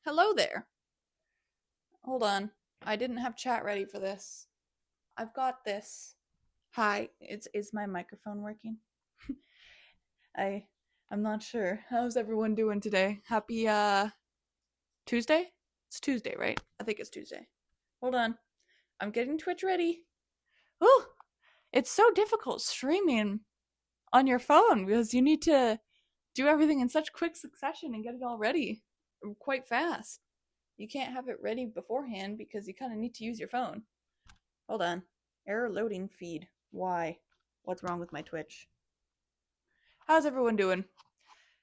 Hello there. Hold on. I didn't have chat ready for this. I've got this. Hi. Is my microphone working? I I'm not sure. How's everyone doing today? Happy Tuesday? It's Tuesday, right? I think it's Tuesday. Hold on. I'm getting Twitch ready. Oh, it's so difficult streaming on your phone because you need to do everything in such quick succession and get it all ready quite fast. You can't have it ready beforehand because you kind of need to use your phone. Hold on. Error loading feed. Why? What's wrong with my Twitch? How's everyone doing?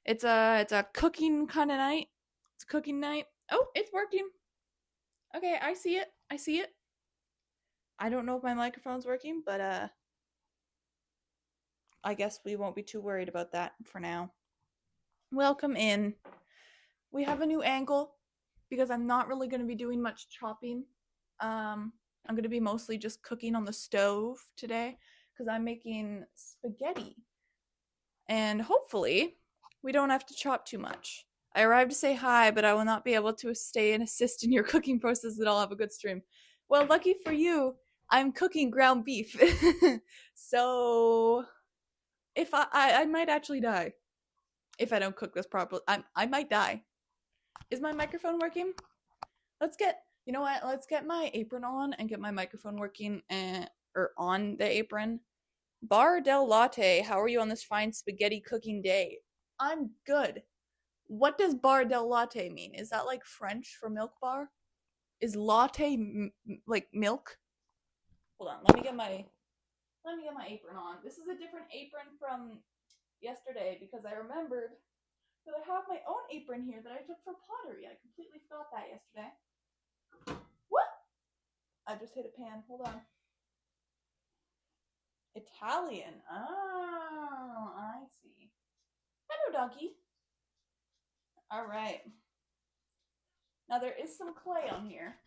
It's a cooking kind of night. It's a cooking night. Oh, it's working. Okay, I see it. I see it. I don't know if my microphone's working, but I guess we won't be too worried about that for now. Welcome in. We have a new angle because I'm not really going to be doing much chopping. I'm going to be mostly just cooking on the stove today because I'm making spaghetti. And hopefully, we don't have to chop too much. I arrived to say hi, but I will not be able to stay and assist in your cooking process that I'll have a good stream. Well, lucky for you, I'm cooking ground beef. So, if I might actually die if I don't cook this properly. I might die. Is my microphone working? You know what? Let's get my apron on and get my microphone working or on the apron. Bar del Latte, how are you on this fine spaghetti cooking day? I'm good. What does bar del latte mean? Is that like French for milk bar? Is latte like milk? Hold on, let me get my apron on. This is a different apron from yesterday because I remembered that I have my own apron here that I took for pottery. I completely forgot that yesterday. What? I just hit a pan. Hold on. Italian. Oh, I see. Hello, doggy. All right. Now there is some clay on here.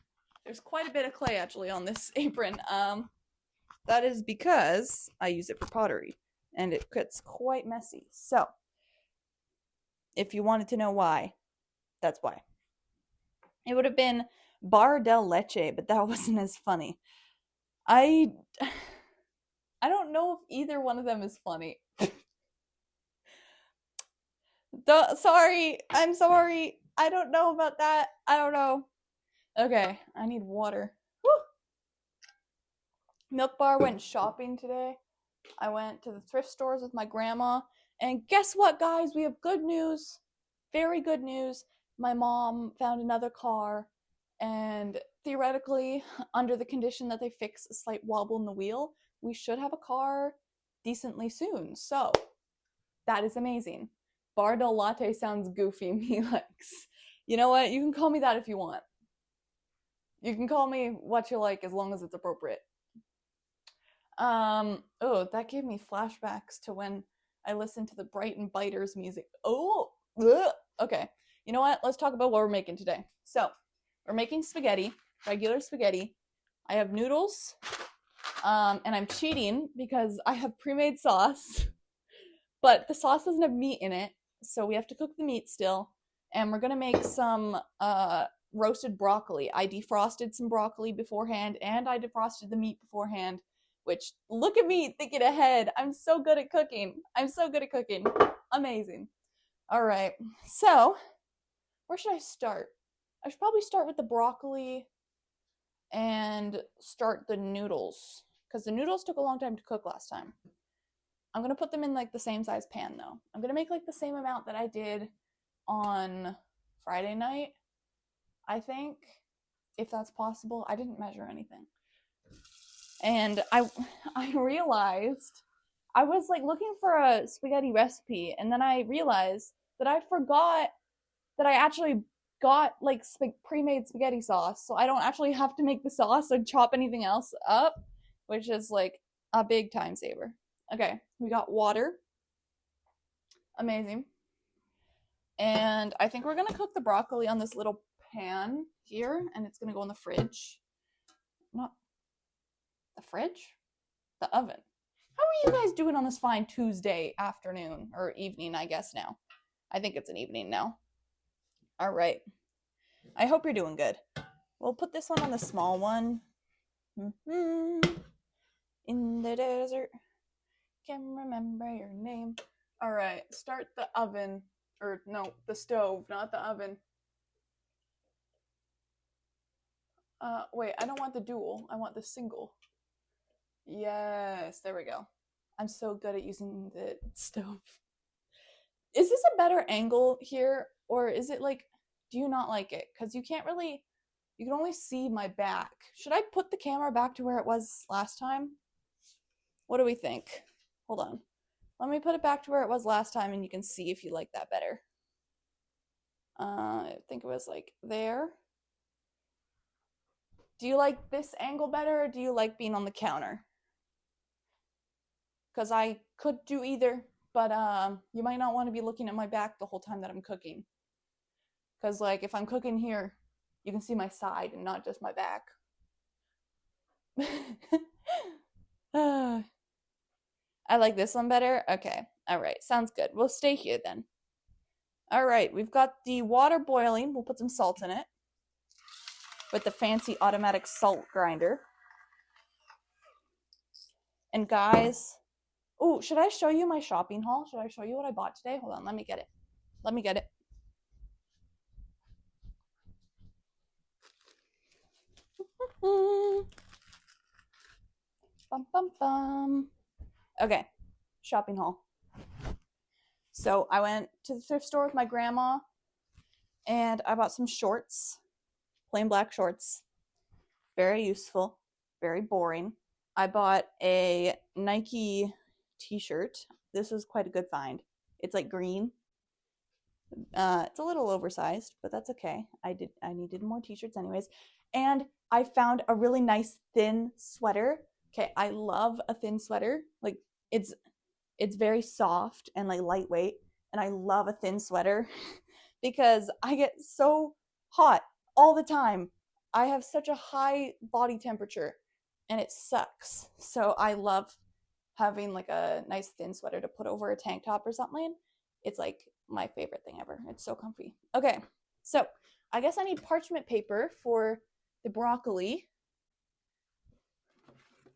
There's quite a bit of clay actually on this apron. That is because I use it for pottery and it gets quite messy. So, if you wanted to know why, that's why. It would have been bar del leche, but that wasn't as funny. I don't know if either one of them is funny. Sorry. I'm sorry. I don't know about that. I don't know. Okay, I need water. Woo! Milk Bar went shopping today. I went to the thrift stores with my grandma. And guess what, guys? We have good news. Very good news. My mom found another car. And theoretically, under the condition that they fix a slight wobble in the wheel, we should have a car decently soon. So, that is amazing. Bar del Latte sounds goofy, me likes. You know what? You can call me that if you want. You can call me what you like as long as it's appropriate. Oh, that gave me flashbacks to when I listened to the Brighton Biters music. Oh, ugh. Okay. You know what? Let's talk about what we're making today. So, we're making spaghetti, regular spaghetti. I have noodles, and I'm cheating because I have pre-made sauce, but the sauce doesn't have meat in it, so we have to cook the meat still. And we're gonna make some roasted broccoli. I defrosted some broccoli beforehand, and I defrosted the meat beforehand. Which, look at me thinking ahead. I'm so good at cooking. Amazing. All right. So, where should I start? I should probably start with the broccoli and start the noodles. Because the noodles took a long time to cook last time. I'm going to put them in like the same size pan though. I'm going to make like the same amount that I did on Friday night, I think. If that's possible. I didn't measure anything. And I realized I was like looking for a spaghetti recipe, and then I realized that I forgot that I actually got like pre-made spaghetti sauce, so I don't actually have to make the sauce or chop anything else up, which is like a big time saver. Okay, we got water. Amazing. And I think we're gonna cook the broccoli on this little pan here, and it's gonna go in the fridge. Not the fridge? The oven. How are you guys doing on this fine Tuesday afternoon or evening, I guess now? I think it's an evening now. All right. I hope you're doing good. We'll put this one on the small one. In the desert, can't remember your name. All right, start the oven. Or no, the stove, not the oven. Wait, I don't want the dual. I want the single. Yes, there we go. I'm so good at using the stove. Is this a better angle here? Or is it like, do you not like it? Because you can't really, you can only see my back. Should I put the camera back to where it was last time? What do we think? Hold on. Let me put it back to where it was last time and you can see if you like that better. I think it was like there. Do you like this angle better or do you like being on the counter? Because I could do either, but you might not want to be looking at my back the whole time that I'm cooking. Because like if I'm cooking here, you can see my side and not just my back. I like this one better. Okay. All right. Sounds good. We'll stay here then. All right. We've got the water boiling. We'll put some salt in it with the fancy automatic salt grinder. And guys, oh, should I show you my shopping haul? Should I show you what I bought today? Hold on. Let me get it. Let me get it. Bum, bum, bum. Okay, shopping haul. So I went to the thrift store with my grandma and I bought some shorts, plain black shorts. Very useful, very boring. I bought a Nike t-shirt. This was quite a good find. It's like green. It's a little oversized, but that's okay. I needed more t-shirts anyways. And I found a really nice thin sweater. Okay, I love a thin sweater. Like it's very soft and like lightweight, and I love a thin sweater because I get so hot all the time. I have such a high body temperature and it sucks. So I love having like a nice thin sweater to put over a tank top or something. It's like my favorite thing ever. It's so comfy. Okay, so I guess I need parchment paper for the broccoli.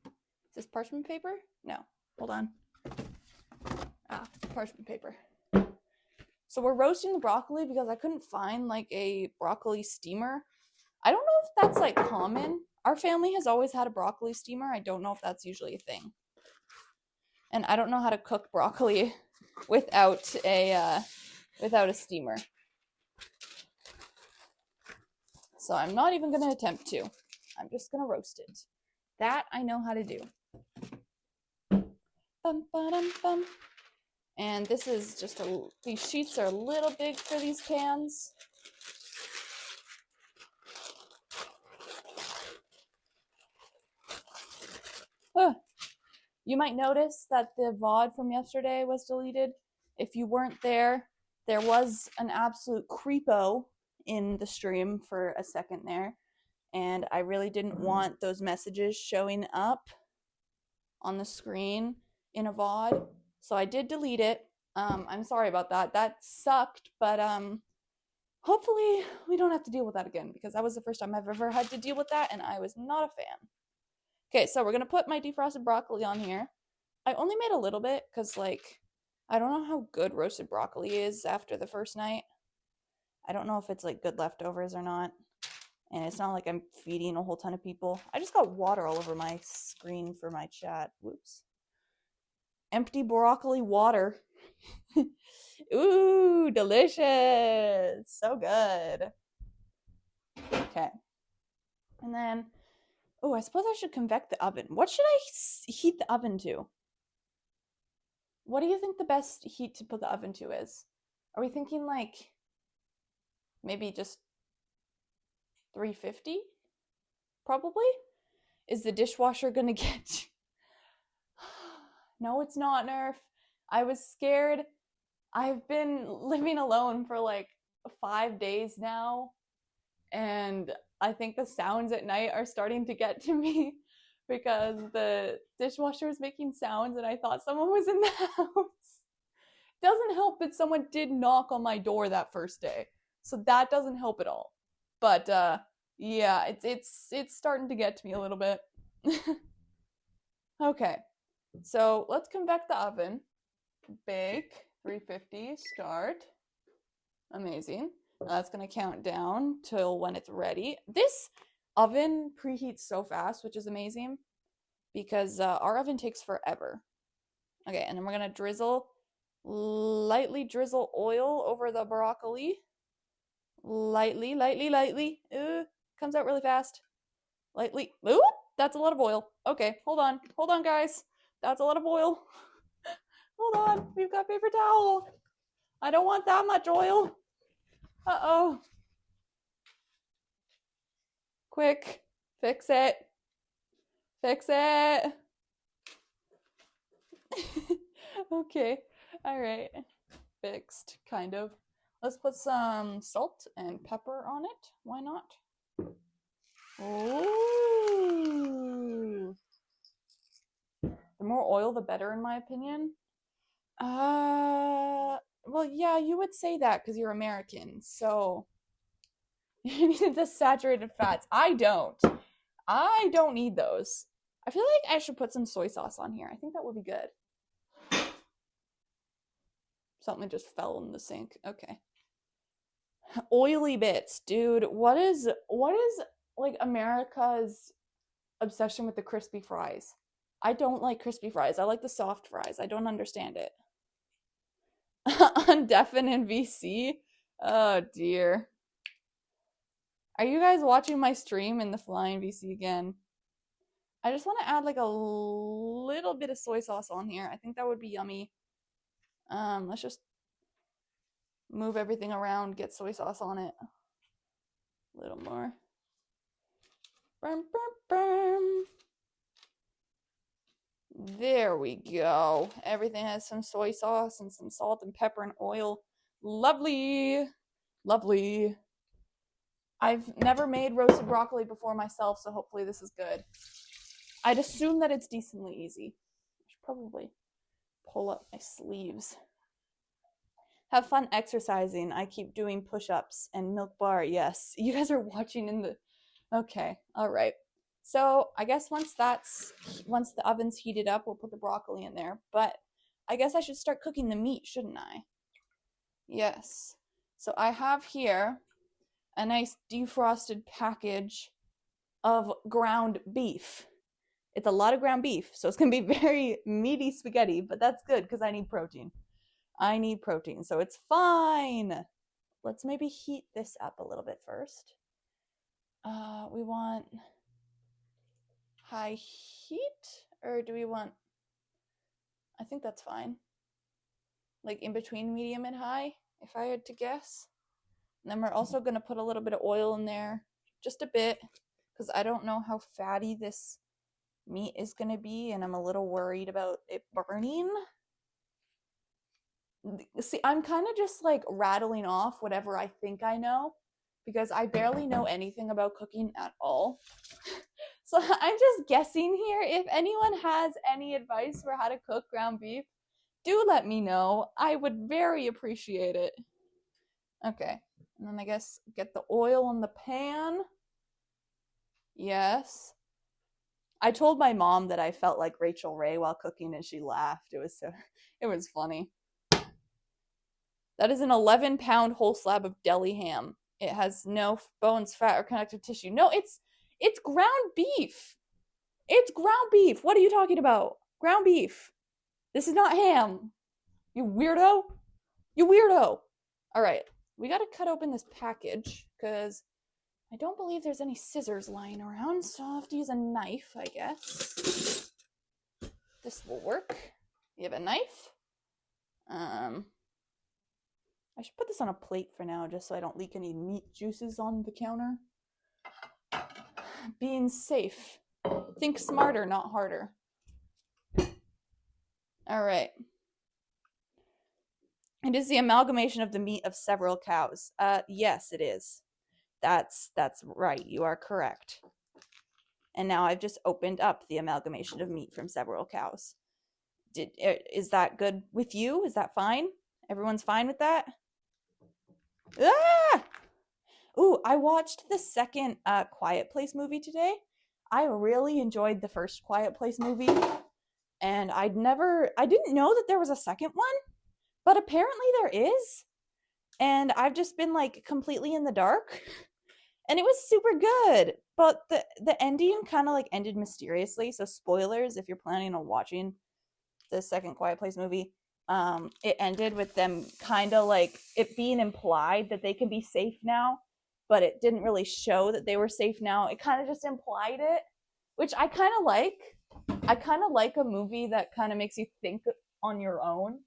Is this parchment paper? No, hold on. Parchment paper. So we're roasting the broccoli because I couldn't find like a broccoli steamer. I don't know if that's like common. Our family has always had a broccoli steamer. I don't know if that's usually a thing. And I don't know how to cook broccoli without a steamer. So I'm not even going to attempt to. I'm just going to roast it. That I know how to do. Bum, ba-dum, bum. And this is just these sheets are a little big for these pans. You might notice that the VOD from yesterday was deleted. If you weren't there, there was an absolute creepo in the stream for a second there. And I really didn't want those messages showing up on the screen in a VOD. So I did delete it. I'm sorry about that. That sucked, but hopefully we don't have to deal with that again because that was the first time I've ever had to deal with that and I was not a fan. Okay, so we're going to put my defrosted broccoli on here. I only made a little bit because like I don't know how good roasted broccoli is after the first night. I don't know if it's like good leftovers or not. And it's not like I'm feeding a whole ton of people. I just got water all over my screen for my chat. Whoops. Empty broccoli water. Ooh, delicious. So good. Okay. And then, oh, I suppose I should convect the oven. What should I heat the oven to? What do you think the best heat to put the oven to is? Are we thinking like maybe just 350? Probably? Is the dishwasher gonna get... No, it's not, Nerf. I was scared. I've been living alone for like 5 days now, and I think the sounds at night are starting to get to me because the dishwasher is making sounds and I thought someone was in the house. Doesn't help that someone did knock on my door that first day, so that doesn't help at all. But yeah, it's starting to get to me a little bit. Okay, so let's convect the oven. Bake 350, start. Amazing. That's gonna count down till when it's ready. This oven preheats so fast, which is amazing because our oven takes forever. Okay, and then we're gonna lightly drizzle oil over the broccoli. Lightly, lightly, lightly. Comes out really fast. Lightly. Ooh, that's a lot of oil. Okay, hold on, guys. That's a lot of oil. Hold on, we've got paper towel. I don't want that much oil. Uh-oh. Quick, fix it. Fix it. Okay, all right. Fixed, kind of. Let's put some salt and pepper on it. Why not? Ooh. The more oil, the better, in my opinion. Well, yeah, you would say that because you're American. So you need the saturated fats. I don't need those. I feel like I should put some soy sauce on here. I think that would be good. Something just fell in the sink. Okay. Oily bits, dude. What is like America's obsession with the crispy fries? I don't like crispy fries. I like the soft fries. I don't understand it. On Deafin and VC? Oh dear. Are you guys watching my stream in the flying VC again? I just want to add like a little bit of soy sauce on here. I think that would be yummy. Let's just move everything around, get soy sauce on it. A little more. Brum, brum, brum. There we go. Everything has some soy sauce and some salt and pepper and oil. Lovely. Lovely. I've never made roasted broccoli before myself, so hopefully this is good. I'd assume that it's decently easy. I should probably pull up my sleeves. Have fun exercising. I keep doing push-ups and milk bar. Yes. You guys are watching in the... Okay. All right. So I guess once the oven's heated up, we'll put the broccoli in there. But I guess I should start cooking the meat, shouldn't I? Yes. So I have here a nice defrosted package of ground beef. It's a lot of ground beef, so it's going to be very meaty spaghetti, but that's good because I need protein. So it's fine. Let's maybe heat this up a little bit first. We want high heat, or do we want... I think that's fine. Like in between medium and high, if I had to guess. And then we're also going to put a little bit of oil in there, just a bit, because I don't know how fatty this meat is going to be, and I'm a little worried about it burning. See, I'm kind of just like rattling off whatever I think I know, because I barely know anything about cooking at all. So I'm just guessing here. If anyone has any advice for how to cook ground beef, do let me know. I would very appreciate it. Okay, and then I guess get the oil in the pan. Yes. I told my mom that I felt like Rachel Ray while cooking, and she laughed. It was funny. That is an 11-pound whole slab of deli ham. It has no bones, fat, or connective tissue. No, it's ground beef. It's ground beef. What are you talking about? Ground beef. This is not ham. You weirdo. You weirdo. All right. We got to cut open this package because I don't believe there's any scissors lying around, so I'll have to use a knife, I guess. This will work. You have a knife? I should put this on a plate for now just so I don't leak any meat juices on the counter. Being safe. Think smarter, not harder. All right. It is the amalgamation of the meat of several cows. Yes, it is. That's right. You are correct. And now I've just opened up the amalgamation of meat from several cows. Is that good with you? Is that fine? Everyone's fine with that? Ah! Ooh, I watched the second Quiet Place movie today. I really enjoyed the first Quiet Place movie, and I didn't know that there was a second one, but apparently there is. And I've just been like completely in the dark. And it was super good. But the ending kind of like ended mysteriously. So spoilers if you're planning on watching the second Quiet Place movie. It ended with them kind of like it being implied that they can be safe now, but it didn't really show that they were safe now. It kind of just implied it, which I kind of like. I kind of like a movie that kind of makes you think on your own.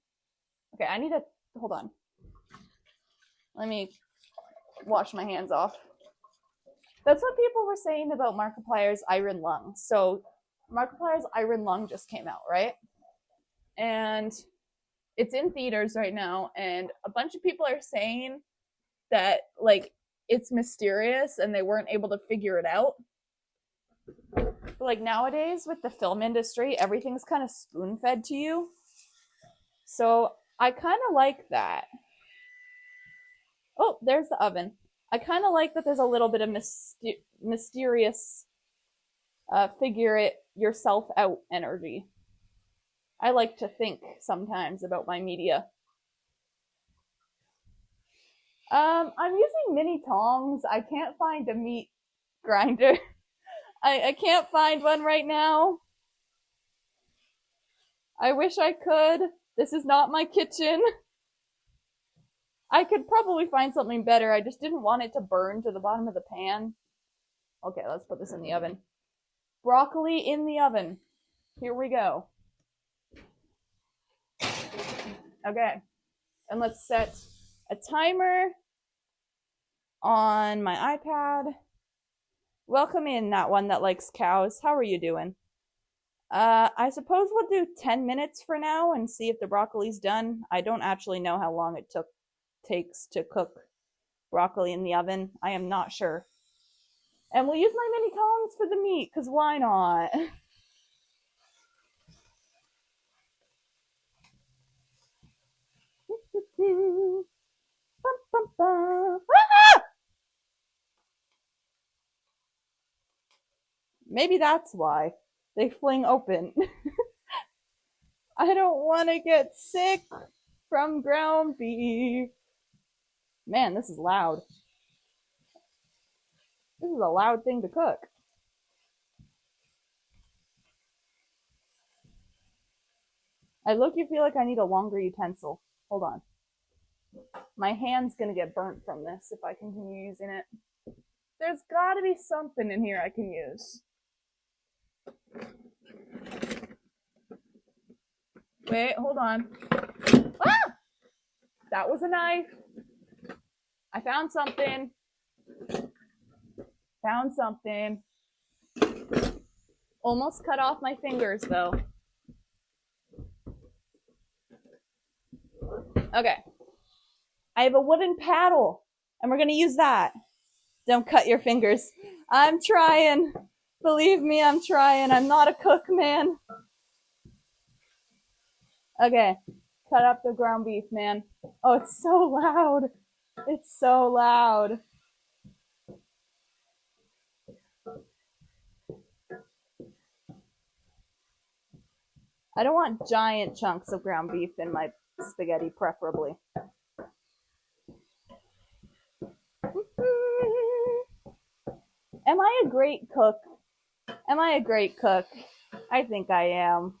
Okay, I need to hold on. Let me wash my hands off. That's what people were saying about Markiplier's Iron Lung. So Markiplier's Iron Lung just came out, right? And it's in theaters right now, and a bunch of people are saying that like it's mysterious and they weren't able to figure it out. But, like nowadays with the film industry, everything's kind of spoon-fed to you. So I kind of like that. Oh, there's the oven. I kind of like that there's a little bit of mysterious figure it yourself out energy. I like to think sometimes about my media. I'm using mini tongs. I can't find a meat grinder. I can't find one right now. I wish I could. This is not my kitchen. I could probably find something better. I just didn't want it to burn to the bottom of the pan. Okay, let's put this in the oven. Broccoli in the oven. Here we go. Okay, and let's set a timer on my iPad. Welcome in, that one that likes cows. How are you doing? I suppose we'll do 10 minutes for now and see if the broccoli's done. I don't actually know how long it takes to cook broccoli in the oven. I am not sure. And we'll use my mini tongs for the meat, because why not? Ah! Maybe that's why they fling open. I don't want to get sick from ground beef. Man, this is loud. This is a loud thing to cook. I low-key feel like I need a longer utensil. Hold on. My hand's gonna get burnt from this if I continue using it. There's gotta be something in here I can use. Wait, hold on. Ah! That was a knife. I found something. Found something. Almost cut off my fingers though. Okay. I have a wooden paddle, and we're gonna use that. Don't cut your fingers. I'm trying. Believe me, I'm trying. I'm not a cook, man. Okay. Cut up the ground beef, man. Oh, it's so loud. It's so loud. I don't want giant chunks of ground beef in my spaghetti, preferably. Am I a great cook? Am I a great cook? I think I am.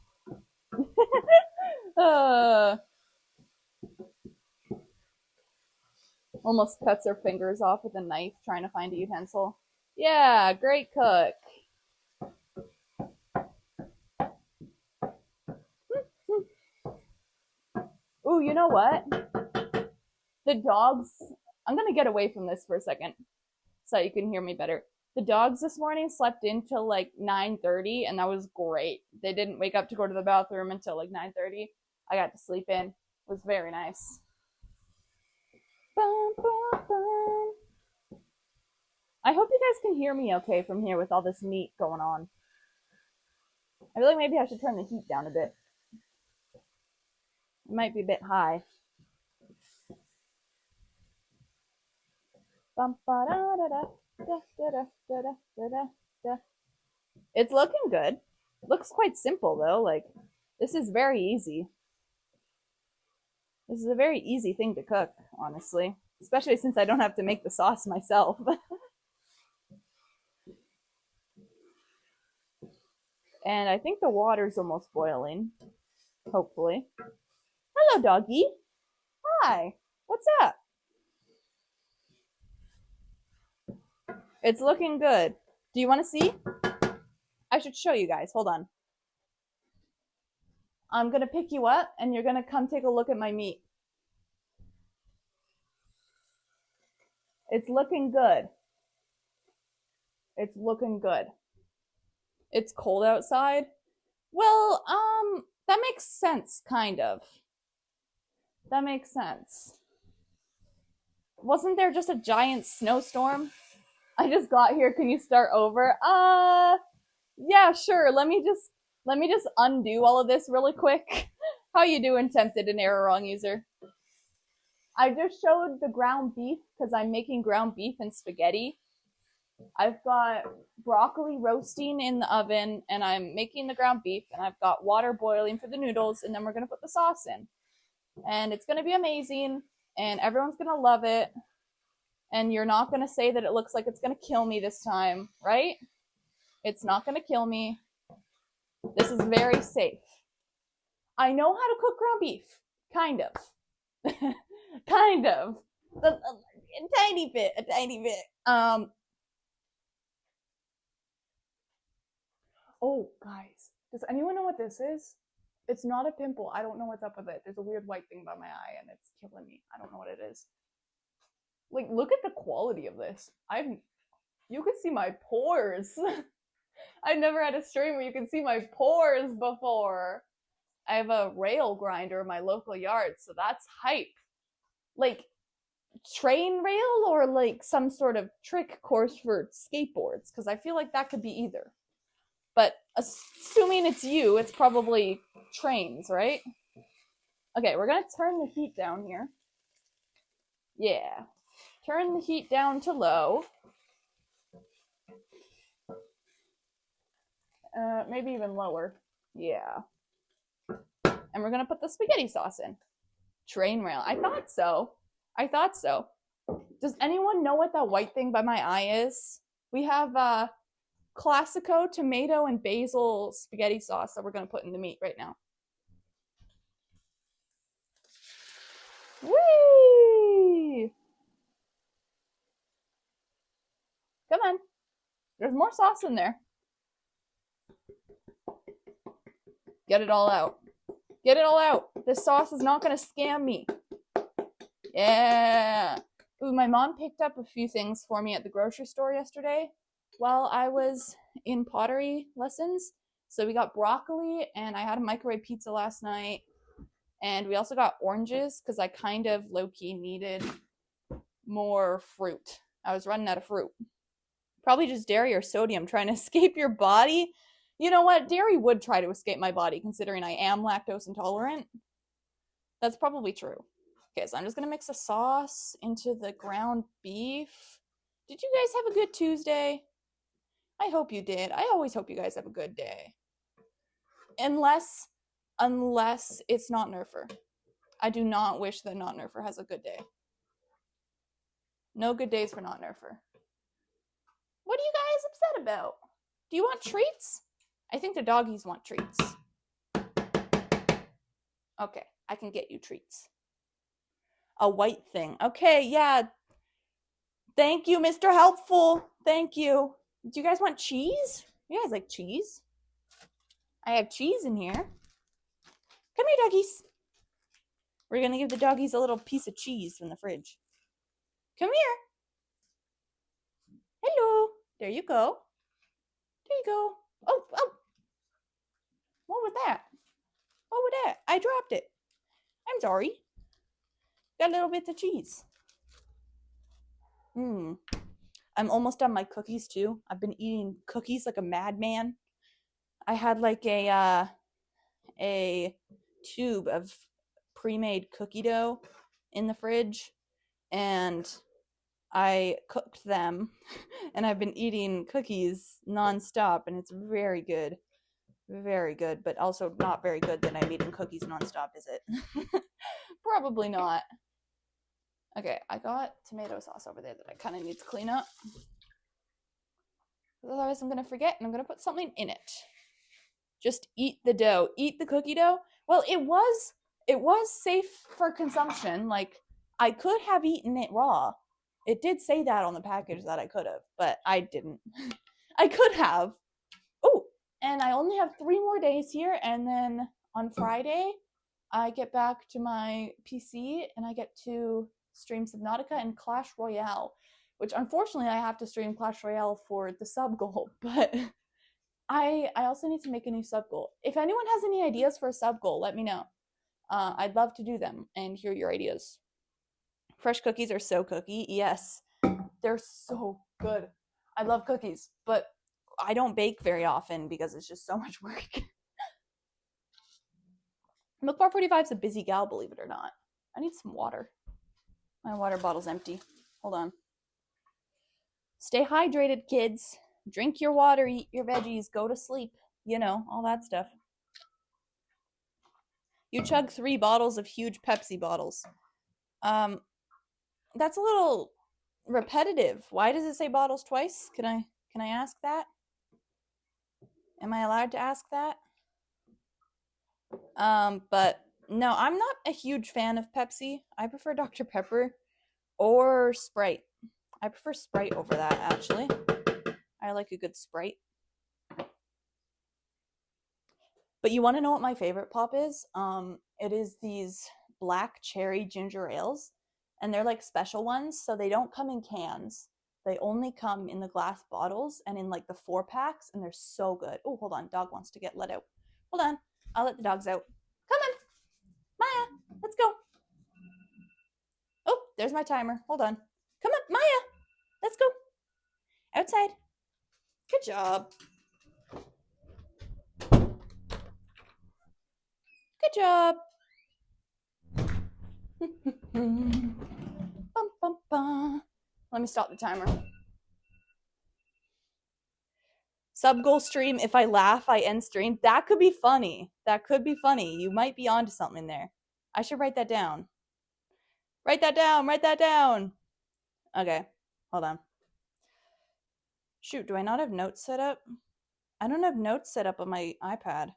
Almost cuts her fingers off with a knife trying to find a utensil. Yeah, great cook. Ooh, you know what? The dogs, I'm gonna get away from this for a second so you can hear me better. The dogs this morning slept until like 9:30, and that was great. They didn't wake up to go to the bathroom until like 9:30. I got to sleep in. It was very nice. Bum, bum, bum. I hope you guys can hear me okay from here with all this meat going on. I feel like maybe I should turn the heat down a bit. It might be a bit high. It's looking good. Looks quite simple though. Like, this is very easy. This is a very easy thing to cook, honestly. Especially since I don't have to make the sauce myself. And I think the water's almost boiling. Hopefully. Hello, doggy. Hi. What's up? It's looking good. Do you want to see? I should show you guys. Hold on. I'm going to pick you up and you're going to come take a look at my meat. It's looking good. It's looking good. It's cold outside. Well, that makes sense, kind of. That makes sense. Wasn't there just a giant snowstorm? I just got here. Can you start over? Yeah, sure. Let me just undo all of this really quick. How you doing, tempted and error wrong user? I just showed the ground beef because I'm making ground beef and spaghetti. I've got broccoli roasting in the oven and I'm making the ground beef and I've got water boiling for the noodles and then we're going to put the sauce in. And it's going to be amazing and everyone's going to love it. And you're not going to say that it looks like it's going to kill me this time, right? It's not going to kill me. This is very safe. I know how to cook ground beef. Kind of. Kind of. A tiny bit. Oh, guys. Does anyone know what this is? It's not a pimple. I don't know what's up with it. There's a weird white thing by my eye and it's killing me. I don't know what it is. Like, look at the quality of this. You can see my pores. I've never had a stream where you can see my pores before. I have a rail grinder in my local yard, so that's hype. Like, train rail or like some sort of trick course for skateboards? Because I feel like that could be either. But assuming it's you, it's probably trains, right? Okay, we're going to turn the heat down here. Yeah. Turn the heat down to low. Maybe even lower. Yeah. And we're going to put the spaghetti sauce in. Train rail. I thought so. Does anyone know what that white thing by my eye is? We have Classico tomato and basil spaghetti sauce that we're going to put in the meat right now. Whee! Come on. There's more sauce in there. Get it all out. Get it all out. This sauce is not going to scam me. Yeah. Ooh, my mom picked up a few things for me at the grocery store yesterday while I was in pottery lessons. So we got broccoli and I had a microwave pizza last night. And we also got oranges because I kind of low-key needed more fruit. I was running out of fruit. Probably just dairy or sodium trying to escape your body. You know what? Dairy would try to escape my body considering I am lactose intolerant. That's probably true. Okay, so I'm just going to mix the sauce into the ground beef. Did you guys have a good Tuesday? I hope you did. I always hope you guys have a good day. Unless it's not Nerfer. I do not wish that not Nerfer has a good day. No good days for not Nerfer. What are you guys upset about? Do you want treats? I think the doggies want treats. Okay, I can get you treats. A white thing. Okay, yeah. Thank you, Mr. Helpful. Thank you. Do you guys want cheese? You guys like cheese? I have cheese in here. Come here, doggies. We're going to give the doggies a little piece of cheese from the fridge. Come here. Hello. There you go. There you go. Oh. What was that? What was that? I dropped it. I'm sorry. Got a little bit of cheese. I'm almost done my cookies too. I've been eating cookies like a madman. I had like a tube of pre-made cookie dough in the fridge and I cooked them and I've been eating cookies nonstop, and it's very good. Very good, but also not very good that I'm eating cookies nonstop, is it? Probably not. Okay, I got tomato sauce over there that I kind of need to clean up. Otherwise, I'm going to forget, and I'm going to put something in it. Just eat the dough. Eat the cookie dough. Well, it was safe for consumption. Like, I could have eaten it raw. It did say that on the package that I could have, but I didn't. I could have. Oh, and I only have 3 more days here, and then on Friday, I get back to my PC and I get to stream Subnautica and Clash Royale, which unfortunately I have to stream Clash Royale for the sub goal, but I also need to make a new sub goal. If anyone has any ideas for a sub goal, let me know. I'd love to do them and hear your ideas. Fresh cookies are so cookie. Yes, they're so good. I love cookies, but I don't bake very often because it's just so much work. Milk Bar 45 is a busy gal, believe it or not. I need some water. My water bottle's empty. Hold on. Stay hydrated, kids. Drink your water, eat your veggies, go to sleep. You know, all that stuff. You chug 3 bottles of huge Pepsi bottles. That's a little repetitive. Why does it say bottles twice? Can I ask that? Am I allowed to ask that? But no, I'm not a huge fan of Pepsi. I prefer Dr. Pepper or Sprite. I prefer Sprite over that, actually. I like a good Sprite. But you want to know what my favorite pop is? It is these black cherry ginger ales, and they're like special ones, so they don't come in cans. They only come in the glass bottles and in like the 4-packs, and they're so good. Oh, hold on, dog wants to get let out. Hold on, I'll let the dogs out. Come on, Maya, let's go. Oh, there's my timer. Hold on. Come on, Maya, let's go. Outside. Good job. Good job. Bum, bum, bum. Let me stop the timer. Sub goal stream. If I laugh, I end stream. That could be funny. That could be funny. You might be onto something there. I should write that down. Write that down. Write that down. Okay. Hold on. Shoot, do I not have notes set up? I don't have notes set up on my iPad.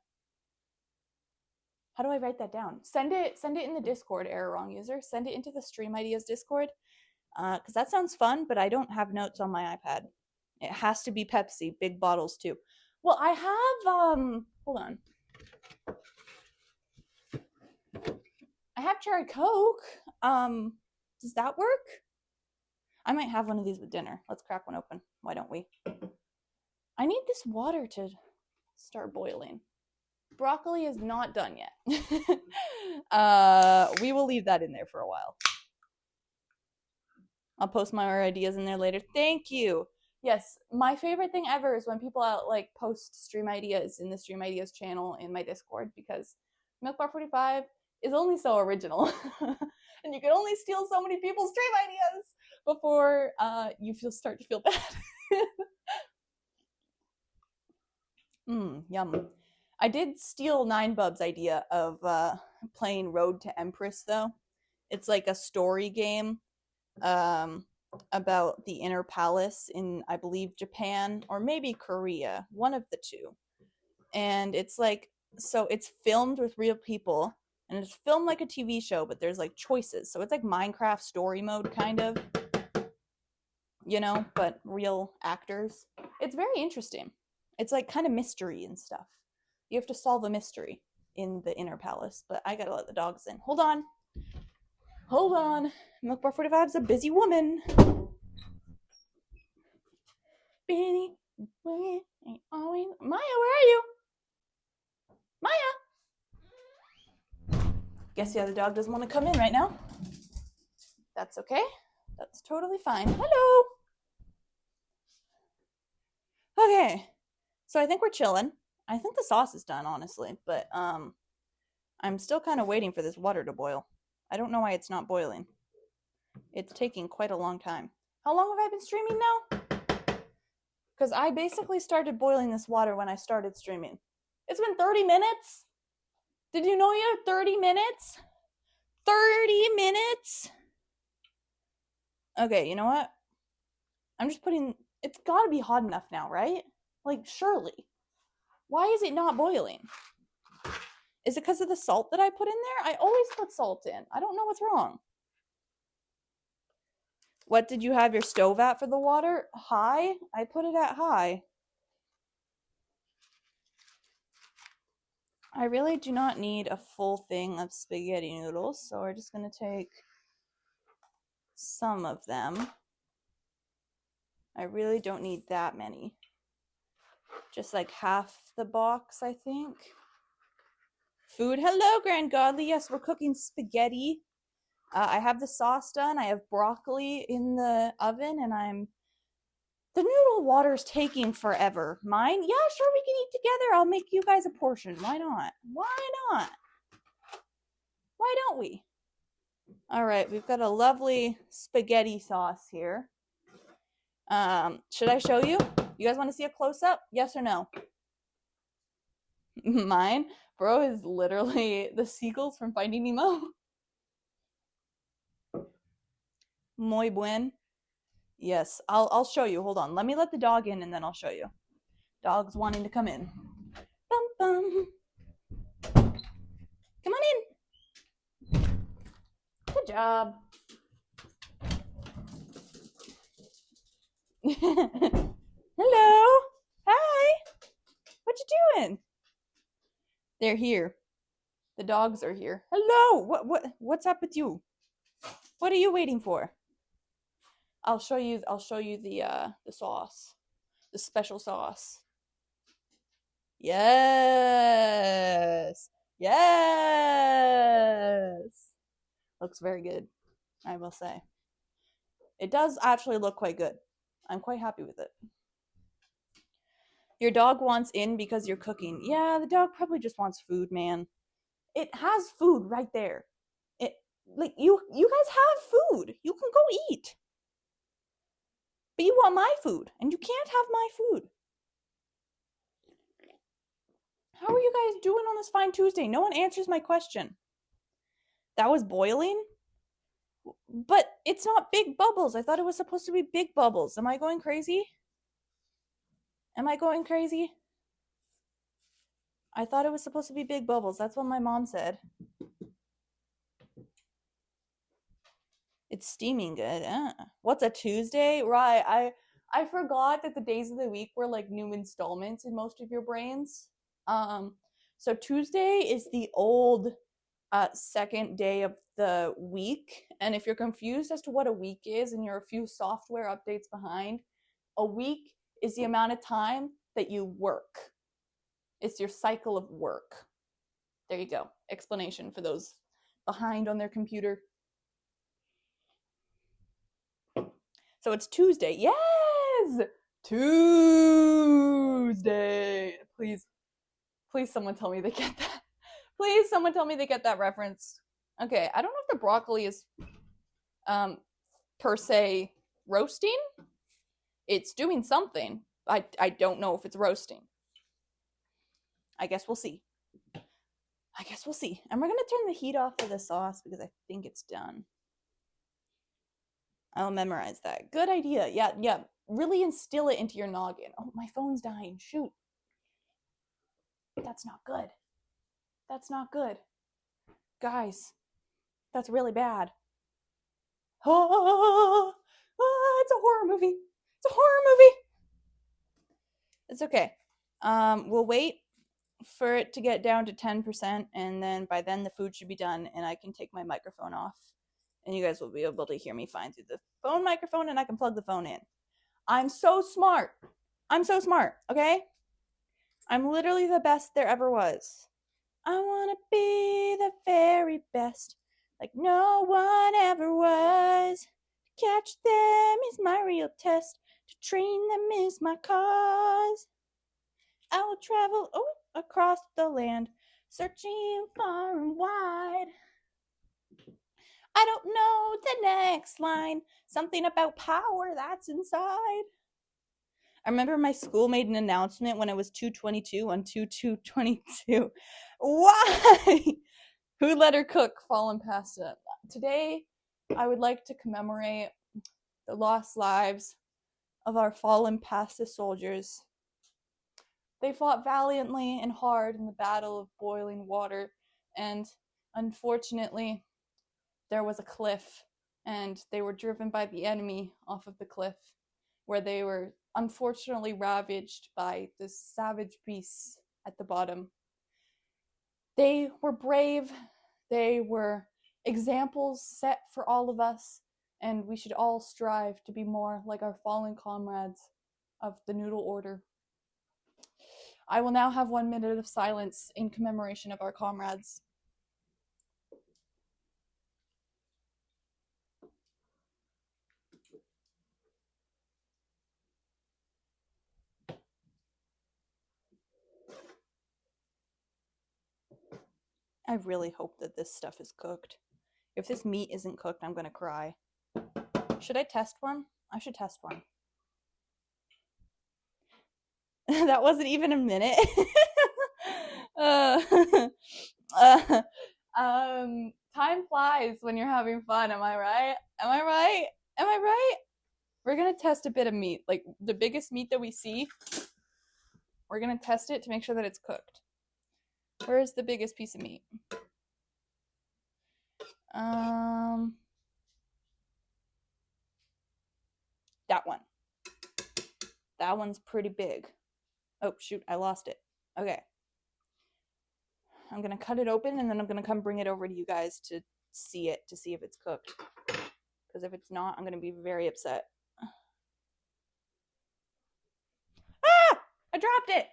How do I write that down? Send it in the Discord, error wrong user. Send it into the Stream Ideas Discord. Because that sounds fun, but I don't have notes on my iPad. It has to be Pepsi, big bottles too. Well, I have, hold on. I have cherry Coke. Does that work? I might have one of these with dinner. Let's crack one open. Why don't we? I need this water to start boiling. Broccoli is not done yet. We will leave that in there for a while. I'll post my ideas in there later. Thank you. Yes, my favorite thing ever is when people like post stream ideas in the Stream Ideas channel in my Discord, because Milk Bar 45 is only so original. And you can only steal so many people's stream ideas before you start to feel bad. Yum. I did steal 9Bub's idea of playing Road to Empress, though. It's like a story game about the inner palace in, I believe, Japan or maybe Korea, one of the two. And it's like, so it's filmed with real people, and it's filmed like a TV show, but there's like choices. So it's like Minecraft story mode, kind of, you know, but real actors. It's very interesting. It's like kind of mystery and stuff. You have to solve a mystery in the inner palace, but I gotta let the dogs in. Hold on. Hold on. Milk Bar 45's a busy woman. Maya, where are you? Maya! Guess the other dog doesn't want to come in right now. That's okay. That's totally fine. Hello! Okay. So I think we're chilling. I think the sauce is done, honestly, but I'm still kind of waiting for this water to boil. I don't know why it's not boiling. It's taking quite a long time. How long have I been streaming now? Because I basically started boiling this water when I started streaming. It's been 30 minutes? Did you know you have 30 minutes? 30 minutes? Okay, you know what? I'm just putting... It's gotta be hot enough now, right? Like, surely. Why is it not boiling? Is it because of the salt that I put in there? I always put salt in. I don't know what's wrong. What did you have your stove at for the water? High? I put it at high. I really do not need a full thing of spaghetti noodles, so we're just going to take some of them. I really don't need that many. Just like half the box, I think. Food. Hello, Grand Godly. Yes, we're cooking spaghetti. I have the sauce done. I have broccoli in the oven, and the noodle water's taking forever. Mine? Yeah, sure, we can eat together. I'll make you guys a portion. Why not? Why not? Why don't we? All right, we've got a lovely spaghetti sauce here. Should I show you? You guys want to see a close-up? Yes or no? Mine? Bro is literally the seagulls from Finding Nemo. Muy buen. Yes, I'll show you. Hold on. Let me let the dog in and then I'll show you. Dog's wanting to come in. Bum bum. Come on in. Good job. Hello. Hi. What you doing? They're here. The dogs are here. Hello. What's up with you? What are you waiting for? I'll show you the sauce. The special sauce. Yes. Yes. Looks very good, I will say. It does actually look quite good. I'm quite happy with it. Your dog wants in because you're cooking. Yeah, the dog probably just wants food, man. It has food right there. It like you guys have food. You can go eat. But you want my food, and you can't have my food. How are you guys doing on this fine Tuesday? No one answers my question. That was boiling? But it's not big bubbles. I thought it was supposed to be big bubbles. Am I going crazy? Am I going crazy? I thought it was supposed to be big bubbles. That's what my mom said. It's steaming good. What's a Tuesday? Right. I forgot that the days of the week were like new installments in most of your brains. So Tuesday is the old second day of the week. And if you're confused as to what a week is and you're a few software updates behind, a week is the amount of time that you work. It's your cycle of work. There you go. Explanation for those behind on their computer. So it's Tuesday. Yes! Tuesday. Please someone tell me they get that. Please someone tell me they get that reference. Okay, I don't know if the broccoli is per se roasting. It's doing something. I don't know if it's roasting. I guess we'll see. And we're going to turn the heat off for the sauce because I think it's done. I'll memorize that. Good idea. Yeah. Really instill it into your noggin. Oh, my phone's dying. Shoot. That's not good. Guys, that's really bad. Oh, it's a horror movie. It's okay. We'll wait for it to get down to 10%, and then by then the food should be done, and I can take my microphone off, and you guys will be able to hear me fine through the phone microphone, and I can plug the phone in. I'm so smart, okay? I'm literally the best there ever was. I want to be the very best, like no one ever was. To catch them is my real test. To train them is my cause. I will travel across the land, searching far and wide. I don't know the next line. Something about power that's inside. I remember my school made an announcement when it was 222 on 2222. Why? Who let her cook fallen pasta? Today, I would like to commemorate the lost lives of our fallen pasta soldiers. They fought valiantly and hard in the battle of boiling water, and unfortunately, there was a cliff, and they were driven by the enemy off of the cliff, where they were unfortunately ravaged by the savage beasts at the bottom. They were brave, they were examples set for all of us, and we should all strive to be more like our fallen comrades of the Noodle Order. I will now have 1 minute of silence in commemoration of our comrades. I really hope that this stuff is cooked. If this meat isn't cooked, I'm gonna cry. Should I test one? I should test one. That wasn't even a minute. uh, time flies when you're having fun. Am I right? Am I right? Am I right? We're gonna test a bit of meat, like the biggest meat that we see. We're gonna test it to make sure that it's cooked. Where's the biggest piece of meat? That one. That one's pretty big. Oh, shoot, I lost it. Okay. I'm gonna cut it open and then I'm gonna come bring it over to you guys to see it, to see if it's cooked. Because if it's not, I'm gonna be very upset. Ah! I dropped it!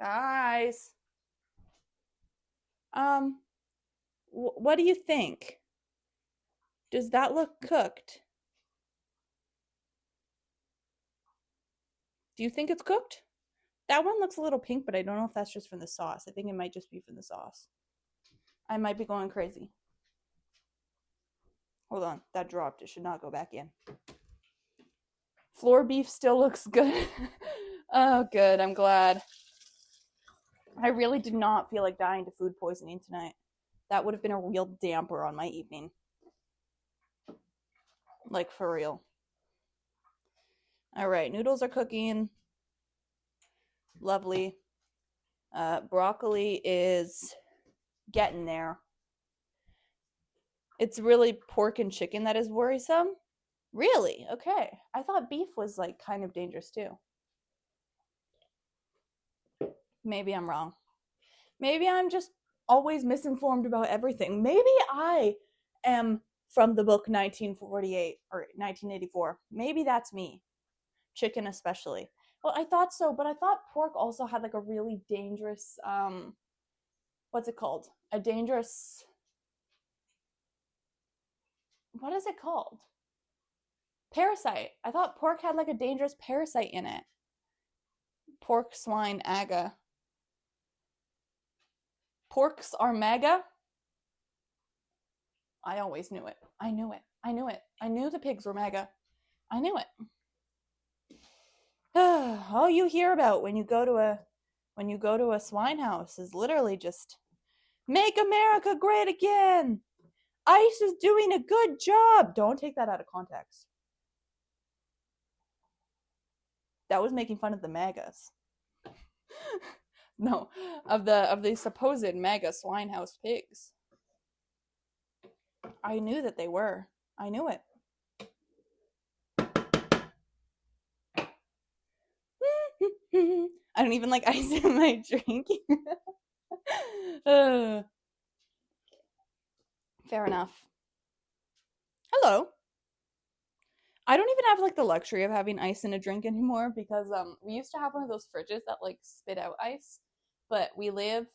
Guys. What do you think? Does that look cooked? Do you think it's cooked? That one looks a little pink, but I don't know if that's just from the sauce. I think it might just be from the sauce. I might be going crazy. Hold on, that dropped. It should not go back in. Floor beef still looks good. Oh, good. I'm glad. I really did not feel like dying to food poisoning tonight. That would have been a real damper on my evening. Like, for real. All right, noodles are cooking. Lovely. Broccoli is getting there. It's really pork and chicken that is worrisome. Really? Okay. I thought beef was like kind of dangerous too. Maybe I'm wrong. Maybe I'm just always misinformed about everything. Maybe I am from the book 1948 or 1984. Maybe that's me. Chicken especially. Well, I thought so, but I thought pork also had like a really dangerous what's it called? A dangerous, what is it called? Parasite. I thought pork had like a dangerous parasite in it. Pork, swine, aga. Porks are mega. I always knew it. I knew it. I knew it. I knew the pigs were mega. I knew it. All you hear about when you go to a swine house is literally just make America great again. ICE is doing a good job. Don't take that out of context. That was making fun of the MAGAs. No, of the supposed mega swine house pigs. I knew that they were. I knew it. I don't even like ice in my drink. Fair enough. Hello. I don't even have like the luxury of having ice in a drink anymore because we used to have one of those fridges that like spit out ice, but we live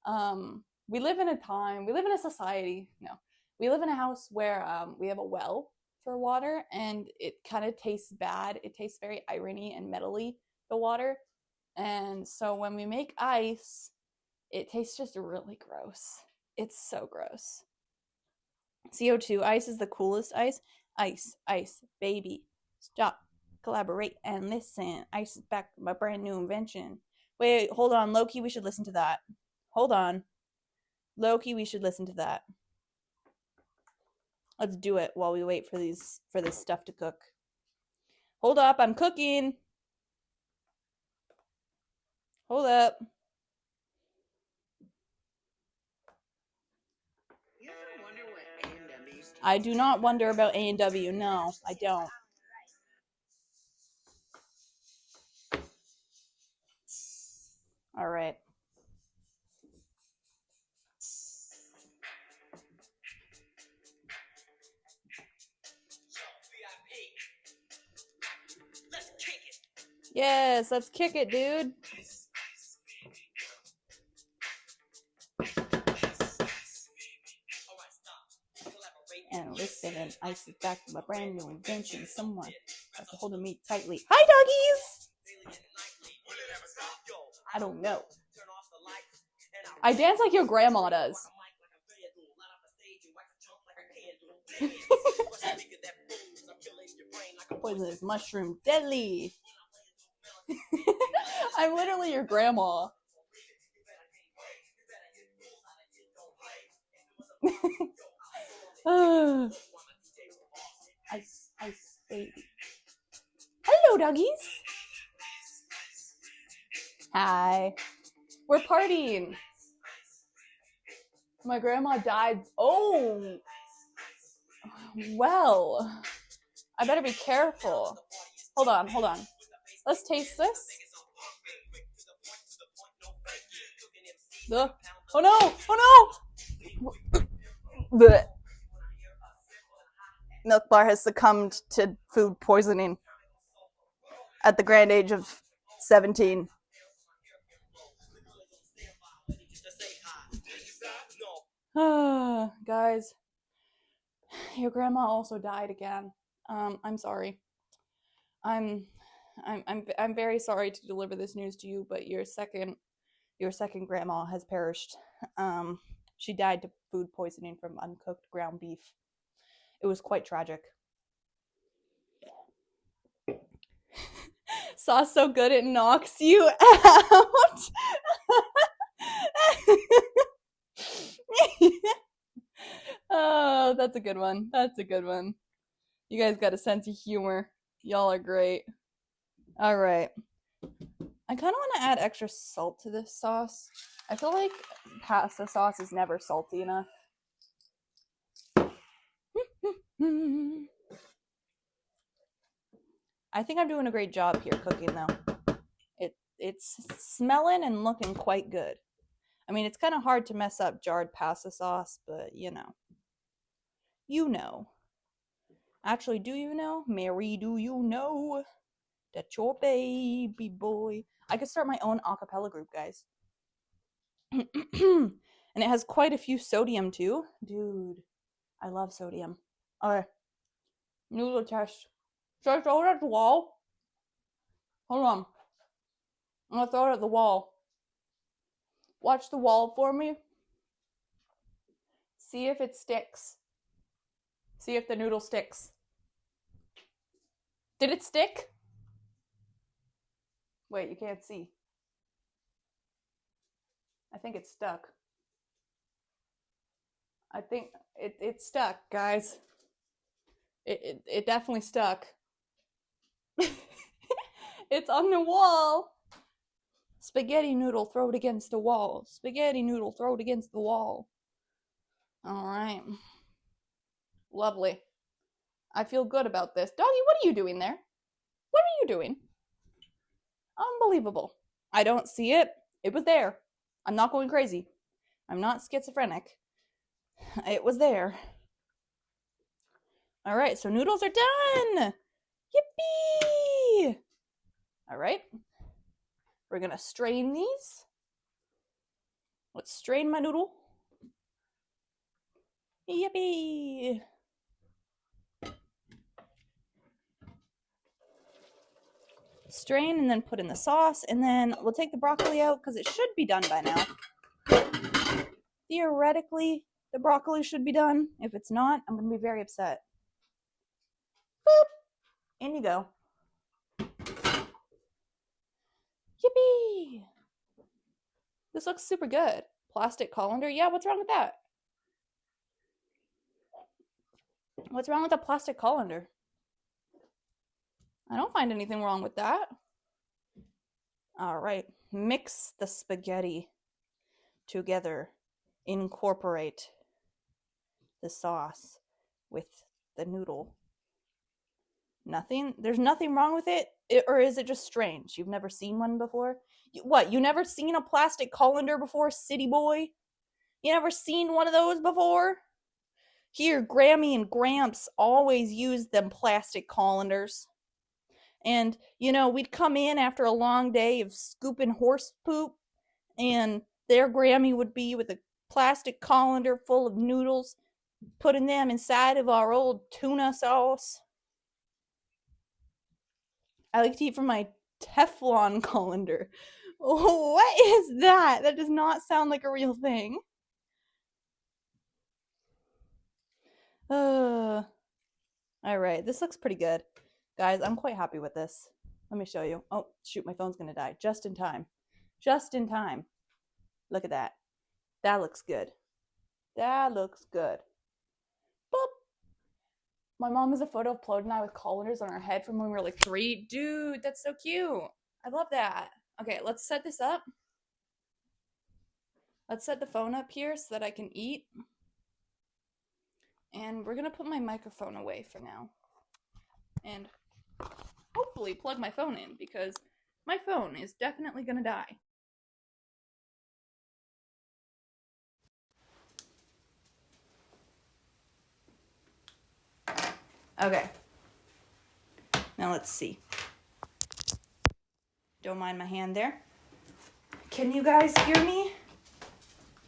in a time, we live in a society. No, we live in a house where we have a well for water and it kind of tastes bad. It tastes very irony and metally, the water. And so when we make ice, it tastes just really gross. It's so gross. CO2 ice is the coolest ice. Ice, ice, baby. Stop, collaborate, and listen. Ice is back, my brand new invention. Wait, hold on. Loki, we should listen to that. Hold on. Loki, we should listen to that. Let's do it while we wait for this stuff to cook. Hold up, I'm cooking. Hold up. I do not wonder about A&W. No, I don't. All right. Yes, let's kick it, dude. And listen, and ice is back to my brand new invention. Someone has to hold me tightly. Hi, doggies! I don't know. I dance like your grandma does. Poisonous mushroom, deadly. I'm literally your grandma. Ice, ice, baby. Hello, doggies. Hi. We're partying. My grandma died. Oh. Well. I better be careful. Hold on, hold on. Let's taste this. Oh no! Oh no! Blech. Milk Bar has succumbed to food poisoning at the grand age of 17. Guys, your grandma also died again. I'm sorry. I'm very sorry to deliver this news to you, but your second grandma has perished. She died to food poisoning from uncooked ground beef. It was quite tragic. Sauce so good it knocks you out. Oh, that's a good one. That's a good one. You guys got a sense of humor. Y'all are great. All right. I kind of want to add extra salt to this sauce. I feel like pasta sauce is never salty enough. I think I'm doing a great job here cooking, though. It's smelling and looking quite good. I mean, it's kind of hard to mess up jarred pasta sauce, but you know. You know. Actually, do you know? Mary, do you know that your baby boy... I could start my own a cappella group, guys. And it has quite a few sodium, too. Dude, I love sodium. Okay. Noodle test. Should I throw it at the wall? Hold on. I'm gonna throw it at the wall. Watch the wall for me. See if it sticks. See if the noodle sticks. Did it stick? Wait, you can't see. I think it's stuck. I think it stuck, guys. It definitely stuck. It's on the wall. Spaghetti noodle, throw it against the wall. Spaghetti noodle, throw it against the wall. All right. Lovely. I feel good about this. Doggy, what are you doing there? What are you doing? Unbelievable. I don't see it. It was there. I'm not going crazy. I'm not schizophrenic. It was there. All right, so noodles are done. Yippee! All right. We're going to strain these. Let's strain my noodle. Yippee! Strain and then put in the sauce, and then we'll take the broccoli out because it should be done by now. Theoretically, The broccoli should be done. If it's not, I'm going to be very upset. Boop! In you go. Yippee! This looks super good. Plastic colander? Yeah, what's wrong with that? What's wrong with a plastic colander? I don't find anything wrong with that. All right, mix the spaghetti together. Incorporate the sauce with the noodle. Nothing? There's nothing wrong with it? Or is it just strange? You've never seen one before? What, you never seen a plastic colander before, city boy? You never seen one of those before? Here, Grammy and Gramps always used them plastic colanders. And, you know, we'd come in after a long day of scooping horse poop, and their Grammy would be with a plastic colander full of noodles, putting them inside of our old tuna sauce. I like to eat from my Teflon colander. What is that? That does not sound like a real thing. All right, this looks pretty good. Guys, I'm quite happy with this. Let me show you. Oh, shoot, my phone's gonna die. Just in time. Just in time. Look at that. That looks good. That looks good. Boop. My mom has a photo of Plode and I with colanders on our head from when we were like 3. Dude, that's so cute. I love that. Okay, let's set this up. Let's set the phone up here so that I can eat. And we're gonna put my microphone away for now. And hopefully plug my phone in, because my phone is definitely gonna die. Okay. Now let's see. Don't mind my hand there. Can you guys hear me?